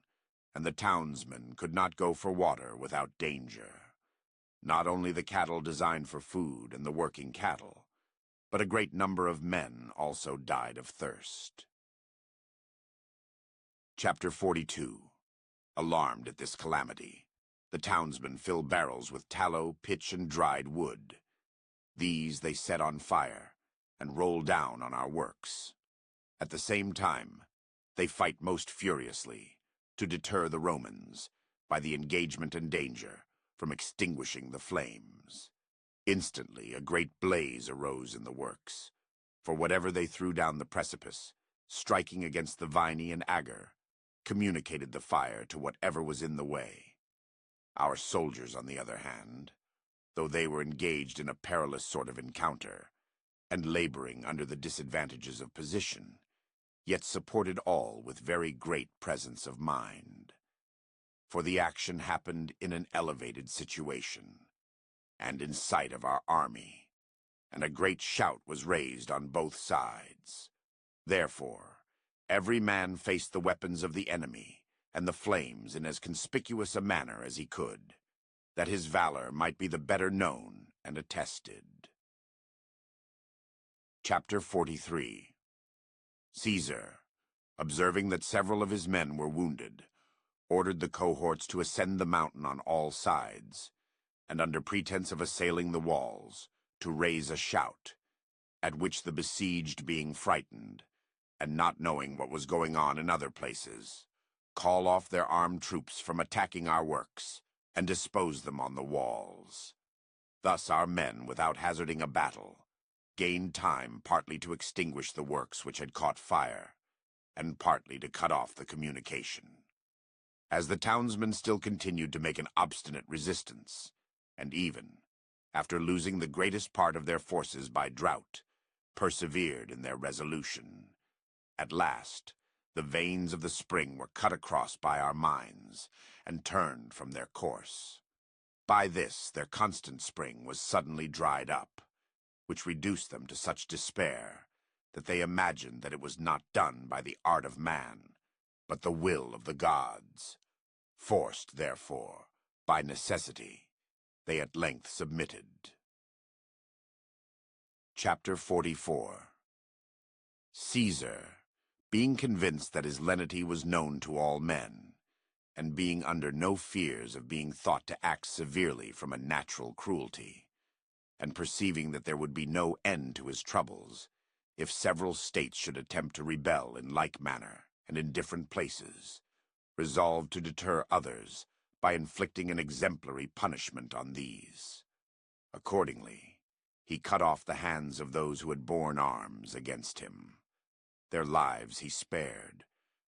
and the townsmen could not go for water without danger. Not only the cattle designed for food and the working cattle, but a great number of men also died of thirst. Chapter 42. Alarmed at this calamity, the townsmen filled barrels with tallow, pitch, and dried wood. These they set on fire and rolled down on our works. At the same time, they fight most furiously to deter the Romans by the engagement and danger from extinguishing the flames. Instantly a great blaze arose in the works, for whatever they threw down the precipice, striking against the Vini and Ager, communicated the fire to whatever was in the way. Our soldiers, on the other hand, though they were engaged in a perilous sort of encounter, and laboring under the disadvantages of position, yet supported all with very great presence of mind. For the action happened in an elevated situation, and in sight of our army, and a great shout was raised on both sides. Therefore, every man faced the weapons of the enemy and the flames in as conspicuous a manner as he could, that his valor might be the better known and attested. Chapter 43. Caesar, observing that several of his men were wounded, ordered the cohorts to ascend the mountain on all sides, and under pretense of assailing the walls, to raise a shout, at which the besieged, being frightened, and not knowing what was going on in other places, call off their armed troops from attacking our works, and dispose them on the walls. Thus our men, without hazarding a battle, gained time partly to extinguish the works which had caught fire, and partly to cut off the communication. As the townsmen still continued to make an obstinate resistance, and even, after losing the greatest part of their forces by drought, persevered in their resolution, at last the veins of the spring were cut across by our mines, and turned from their course. By this their constant spring was suddenly dried up, which reduced them to such despair that they imagined that it was not done by the art of man, but the will of the gods. Forced, therefore, by necessity, they at length submitted. Chapter 44. Caesar, being convinced that his lenity was known to all men, and being under no fears of being thought to act severely from a natural cruelty, and perceiving that there would be no end to his troubles, if several states should attempt to rebel in like manner and in different places, resolved to deter others by inflicting an exemplary punishment on these. Accordingly, he cut off the hands of those who had borne arms against him. Their lives he spared,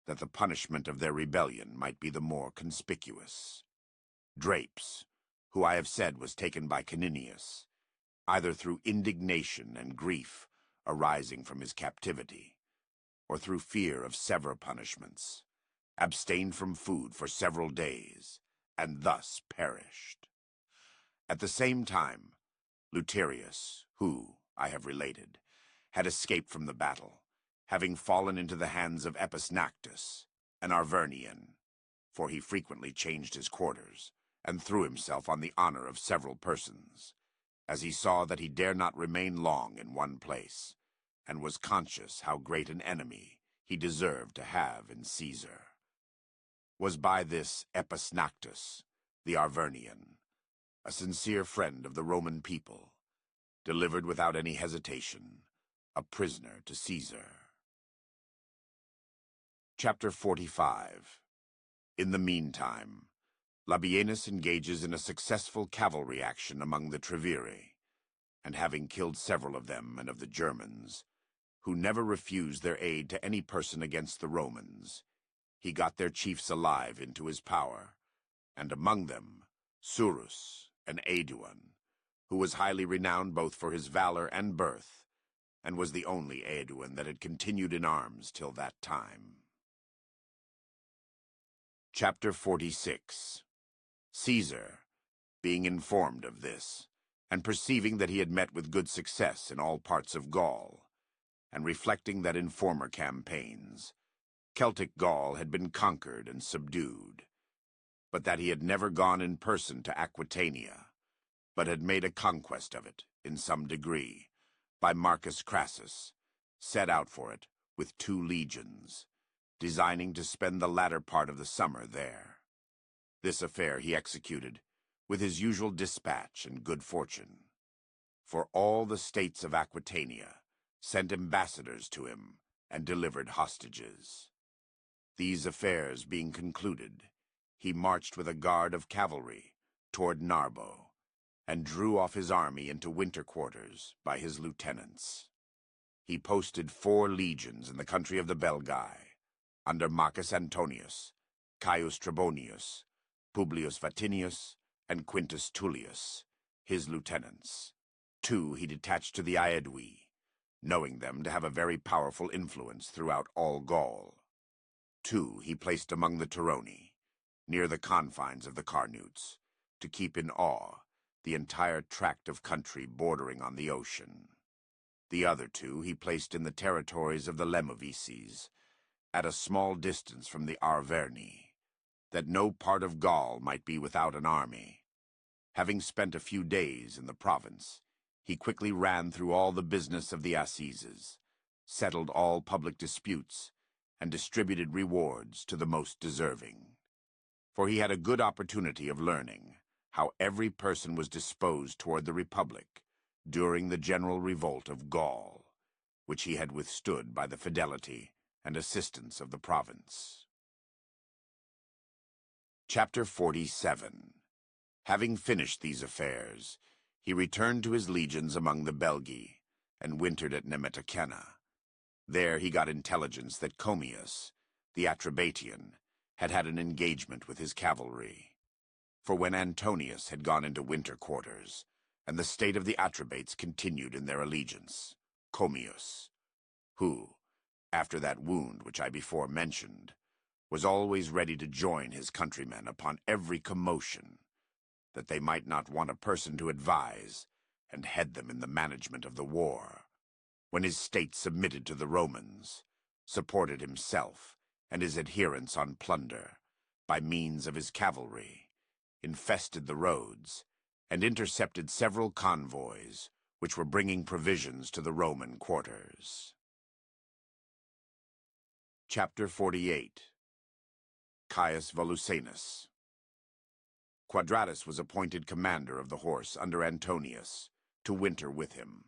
that the punishment of their rebellion might be the more conspicuous. Drapes, who I have said was taken by Caninius, either through indignation and grief arising from his captivity, or through fear of severe punishments, abstained from food for several days, and thus perished. At the same time, Hirtius, who, I have related, had escaped from the battle, having fallen into the hands of Epesnactus, an Arvernian, for he frequently changed his quarters, and threw himself on the honor of several persons, as he saw that he dare not remain long in one place, and was conscious how great an enemy he deserved to have in Caesar. Was by this Epesnactus, the Arvernian, a sincere friend of the Roman people, delivered without any hesitation, a prisoner to Caesar. Chapter 45. In the meantime, Labienus engages in a successful cavalry action among the Treviri, and having killed several of them and of the Germans, who never refused their aid to any person against the Romans, he got their chiefs alive into his power, and among them Surus, an Aeduan, who was highly renowned both for his valor and birth, and was the only Aeduan that had continued in arms till that time. Chapter 46. Caesar, being informed of this, and perceiving that he had met with good success in all parts of Gaul, and reflecting that in former campaigns, Celtic Gaul had been conquered and subdued, but that he had never gone in person to Aquitania, but had made a conquest of it, in some degree, by Marcus Crassus, set out for it with 2 legions, designing to spend the latter part of the summer there. This affair he executed with his usual dispatch and good fortune, for all the states of Aquitania sent ambassadors to him and delivered hostages. These affairs being concluded, he marched with a guard of cavalry toward Narbo, and drew off his army into winter quarters by his lieutenants. He posted 4 legions in the country of the Belgae, under Marcus Antonius, Caius Trebonius, Publius Vatinius, and Quintus Tullius, his lieutenants. 2 he detached to the Aedui, knowing them to have a very powerful influence throughout all Gaul. 2 he placed among the Turoni, near the confines of the Carnutes, to keep in awe the entire tract of country bordering on the ocean. The other 2 he placed in the territories of the Lemovices, at a small distance from the Arverni, that no part of Gaul might be without an army. Having spent a few days in the province, he quickly ran through all the business of the assizes, settled all public disputes, and distributed rewards to the most deserving. For he had a good opportunity of learning how every person was disposed toward the Republic during the general revolt of Gaul, which he had withstood by the fidelity and assistance of the province. Chapter 47. Having finished these affairs, he returned to his legions among the Belgi, and wintered at Nemetocena. There he got intelligence that Commius, the Atrebatian, had had an engagement with his cavalry. For when Antonius had gone into winter quarters, and the state of the Atrebates continued in their allegiance, Commius, who, after that wound which I before mentioned, was always ready to join his countrymen upon every commotion, that they might not want a person to advise and head them in the management of the war, when his state submitted to the Romans, supported himself and his adherents on plunder, by means of his cavalry, infested the roads, and intercepted several convoys which were bringing provisions to the Roman quarters. Chapter 48. Caius Volusenus. Quadratus was appointed commander of the horse under Antonius, to winter with him.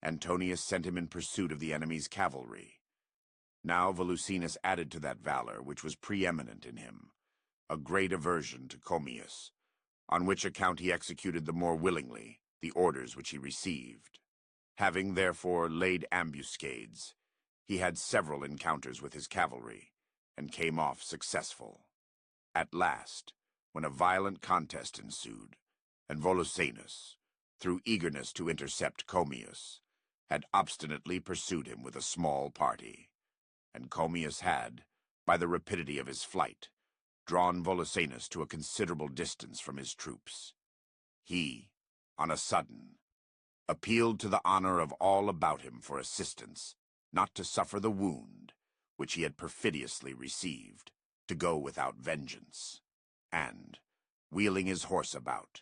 Antonius sent him in pursuit of the enemy's cavalry. Now Volusenus added to that valor which was preeminent in him a great aversion to Commius, on which account he executed the more willingly the orders which he received. Having therefore laid ambuscades, he had several encounters with his cavalry, and came off successful. At last, when a violent contest ensued, and Volusenus, through eagerness to intercept Commius, had obstinately pursued him with a small party, and Commius had, by the rapidity of his flight, drawn Volusenus to a considerable distance from his troops. He, on a sudden, appealed to the honor of all about him for assistance, not to suffer the wound, which he had perfidiously received, to go without vengeance, and, wheeling his horse about,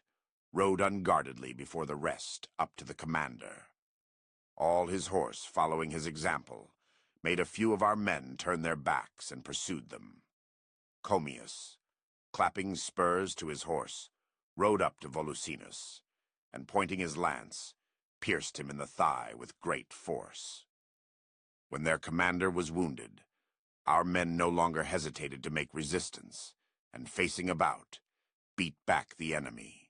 rode unguardedly before the rest up to the commander. All his horse, following his example, made a few of our men turn their backs and pursued them. Commius, clapping spurs to his horse, rode up to Volusenus, and pointing his lance, pierced him in the thigh with great force. When their commander was wounded, our men no longer hesitated to make resistance, and facing about, beat back the enemy.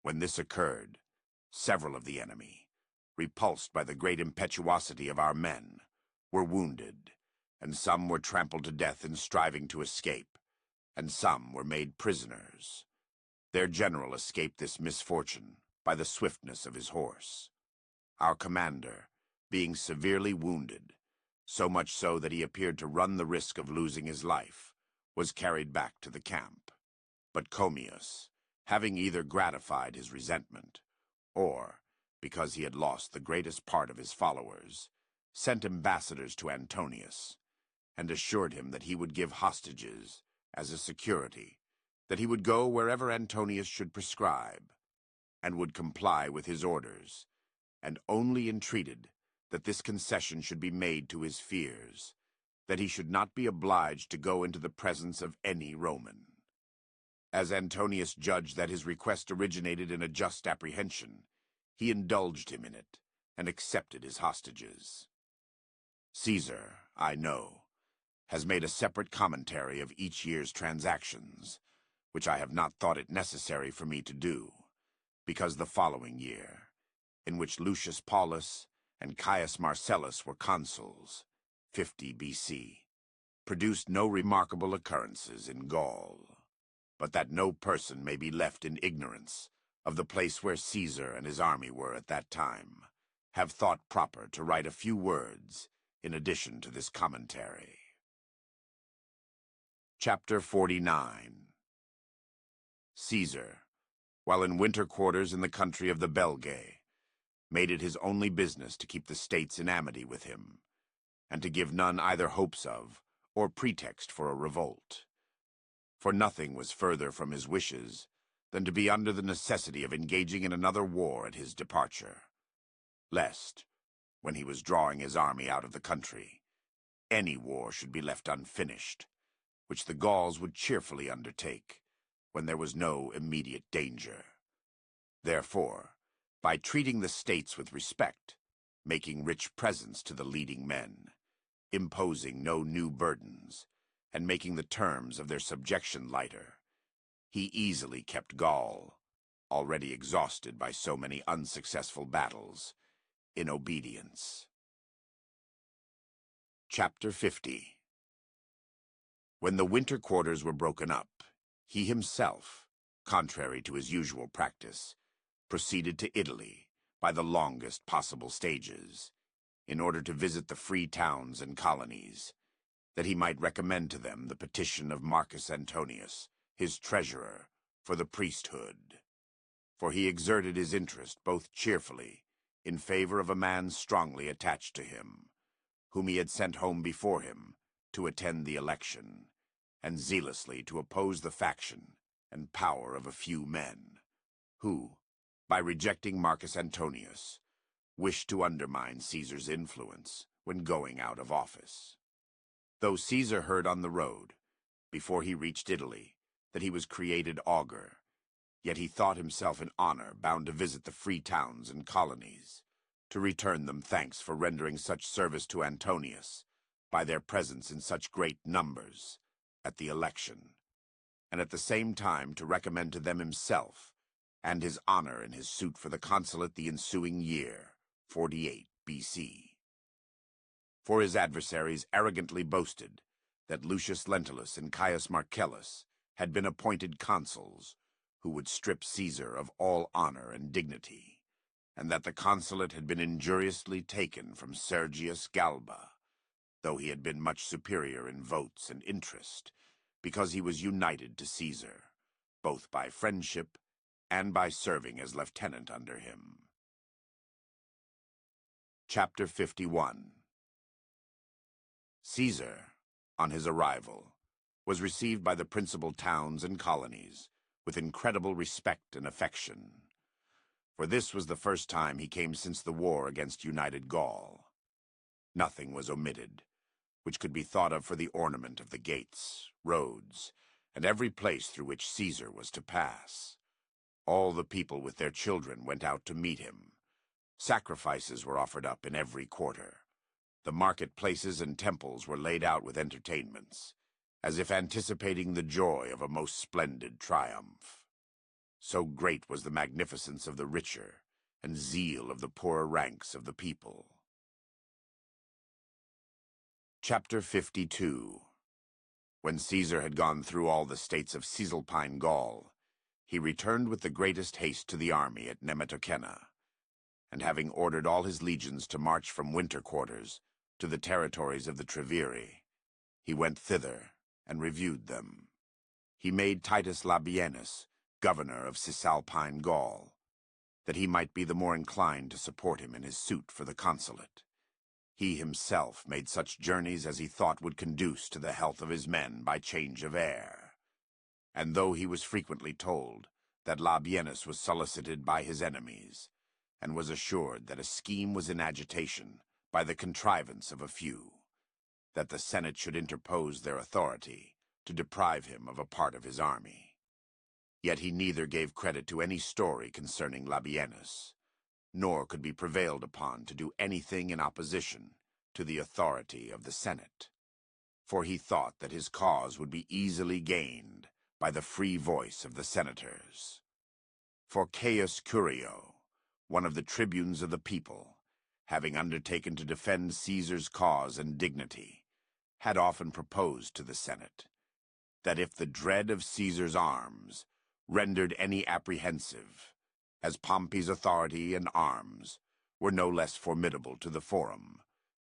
When this occurred, several of the enemy, repulsed by the great impetuosity of our men, were wounded, and some were trampled to death in striving to escape, and some were made prisoners. Their general escaped this misfortune by the swiftness of his horse. Our commander, being severely wounded, so much so that he appeared to run the risk of losing his life, was carried back to the camp. But Commius, having either gratified his resentment, or, because he had lost the greatest part of his followers, sent ambassadors to Antonius, and assured him that he would give hostages as a security, that he would go wherever Antonius should prescribe, and would comply with his orders, and only entreated that this concession should be made to his fears, that he should not be obliged to go into the presence of any Roman. As Antonius judged that his request originated in a just apprehension, he indulged him in it, and accepted his hostages. Caesar, I know, has made a separate commentary of each year's transactions, which I have not thought it necessary for me to do, because the following year, in which Lucius Paulus and Caius Marcellus were consuls, 50 B.C., produced no remarkable occurrences in Gaul, but that no person may be left in ignorance of the place where Caesar and his army were at that time, have thought proper to write a few words in addition to this commentary. Chapter 49. Caesar, while in winter quarters in the country of the Belgae, made it his only business to keep the states in amity with him, and to give none either hopes of, or pretext for a revolt. For nothing was further from his wishes than to be under the necessity of engaging in another war at his departure, lest, when he was drawing his army out of the country, any war should be left unfinished, which the Gauls would cheerfully undertake when there was no immediate danger. Therefore, by treating the states with respect, making rich presents to the leading men, imposing no new burdens, and making the terms of their subjection lighter, he easily kept Gaul, already exhausted by so many unsuccessful battles, in obedience. Chapter 50. When the winter quarters were broken up, he himself, contrary to his usual practice, proceeded to Italy by the longest possible stages, in order to visit the free towns and colonies, that he might recommend to them the petition of Marcus Antonius, his treasurer, for the priesthood. For he exerted his interest both cheerfully in favor of a man strongly attached to him, whom he had sent home before him to attend the election, and zealously to oppose the faction and power of a few men, who, by rejecting Marcus Antonius, wished to undermine Caesar's influence when going out of office. Though Caesar heard on the road, before he reached Italy, that he was created augur, yet he thought himself in honor bound to visit the free towns and colonies, to return them thanks for rendering such service to Antonius by their presence in such great numbers at the election, and at the same time to recommend to them himself and his honor in his suit for the consulate the ensuing year, 48 BC. For his adversaries arrogantly boasted that Lucius Lentulus and Caius Marcellus had been appointed consuls, who would strip Caesar of all honor and dignity, and that the consulate had been injuriously taken from Sergius Galba, though he had been much superior in votes and interest, because he was united to Caesar, both by friendship and by serving as lieutenant under him. Chapter 51. Caesar, on his arrival, was received by the principal towns and colonies with incredible respect and affection, for this was the first time he came since the war against united Gaul. Nothing was omitted which could be thought of for the ornament of the gates, roads, and every place through which Caesar was to pass. All the people with their children went out to meet him. Sacrifices were offered up in every quarter. The marketplaces and temples were laid out with entertainments, as if anticipating the joy of a most splendid triumph. So great was the magnificence of the richer and zeal of the poorer ranks of the people. Chapter 52. When Caesar had gone through all the states of Cisalpine Gaul, he returned with the greatest haste to the army at Nemetocena, and having ordered all his legions to march from winter quarters to the territories of the Treviri, he went thither and reviewed them. He made Titus Labienus governor of Cisalpine Gaul, that he might be the more inclined to support him in his suit for the consulate. He himself made such journeys as he thought would conduce to the health of his men by change of air. And though he was frequently told that Labienus was solicited by his enemies, and was assured that a scheme was in agitation by the contrivance of a few, that the Senate should interpose their authority to deprive him of a part of his army, yet he neither gave credit to any story concerning Labienus, nor could be prevailed upon to do anything in opposition to the authority of the Senate, for he thought that his cause would be easily gained by the free voice of the senators. For Caius Curio, one of the tribunes of the people, having undertaken to defend Caesar's cause and dignity, had often proposed to the Senate that if the dread of Caesar's arms rendered any apprehensive, as Pompey's authority and arms were no less formidable to the Forum,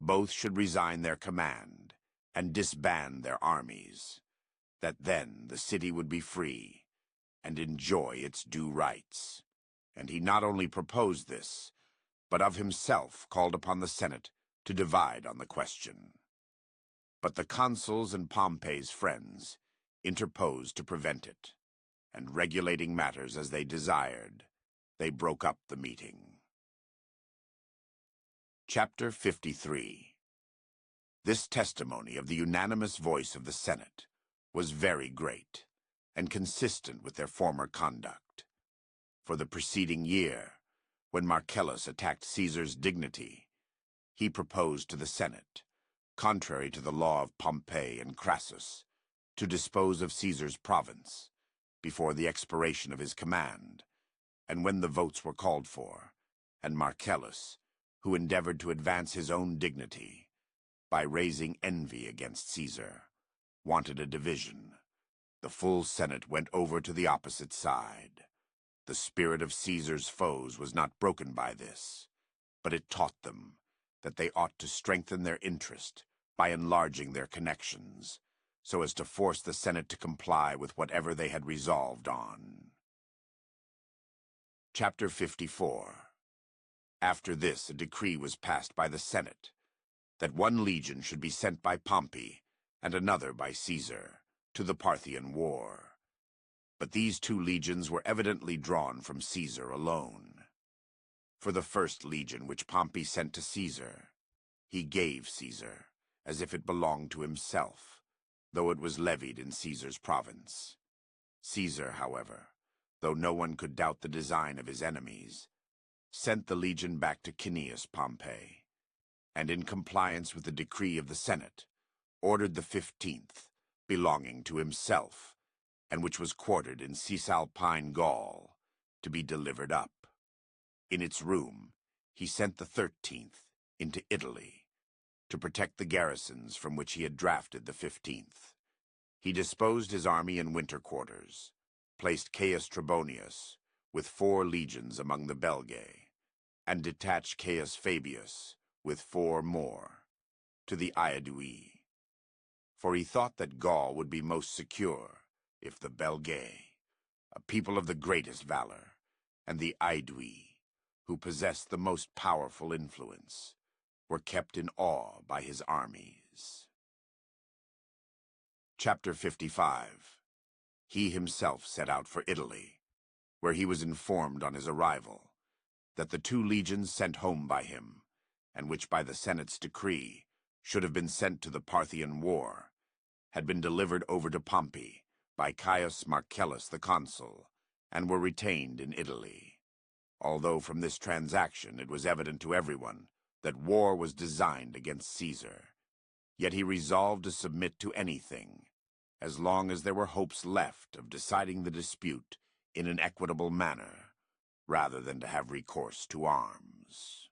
both should resign their command and disband their armies, that then the city would be free and enjoy its due rights. And he not only proposed this, but of himself called upon the Senate to divide on the question. But the consuls and Pompey's friends interposed to prevent it. and regulating matters as they desired, they broke up the meeting. Chapter 53. This testimony of the unanimous voice of the Senate was very great, and consistent with their former conduct. For the preceding year, when Marcellus attacked Caesar's dignity, he proposed to the Senate, contrary to the law of Pompey and Crassus, to dispose of Caesar's province before the expiration of his command, and when the votes were called for, and Marcellus, who endeavored to advance his own dignity by raising envy against Caesar, wanted a division, the full Senate went over to the opposite side. The spirit of Caesar's foes was not broken by this, but it taught them that they ought to strengthen their interest by enlarging their connections, so as to force the Senate to comply with whatever they had resolved on. Chapter 54. After this, a decree was passed by the Senate, that one legion should be sent by Pompey, and another by Caesar, to the Parthian War. But these two legions were evidently drawn from Caesar alone. For the first legion which Pompey sent to Caesar, he gave Caesar, as if it belonged to himself, though it was levied in Caesar's province. Caesar, however, though no one could doubt the design of his enemies, sent the legion back to Cneius Pompey, and in compliance with the decree of the Senate, ordered the 15th, belonging to himself, and which was quartered in Cisalpine Gaul, to be delivered up. In its room, he sent the 13th into Italy, to protect the garrisons from which he had drafted the 15th. He disposed his army in winter quarters, placed Caius Trebonius with 4 legions among the Belgae, and detached Caius Fabius with 4 more to the Aedui. For he thought that Gaul would be most secure if the Belgae, a people of the greatest valor, and the Aedui, who possessed the most powerful influence, were kept in awe by his armies. Chapter 55. He himself set out for Italy, where he was informed on his arrival that the 2 legions sent home by him, and which by the Senate's decree should have been sent to the Parthian War, had been delivered over to Pompey by Caius Marcellus the consul, and were retained in Italy. Although from this transaction it was evident to everyone that war was designed against Caesar, yet he resolved to submit to anything, as long as there were hopes left of deciding the dispute in an equitable manner, rather than to have recourse to arms.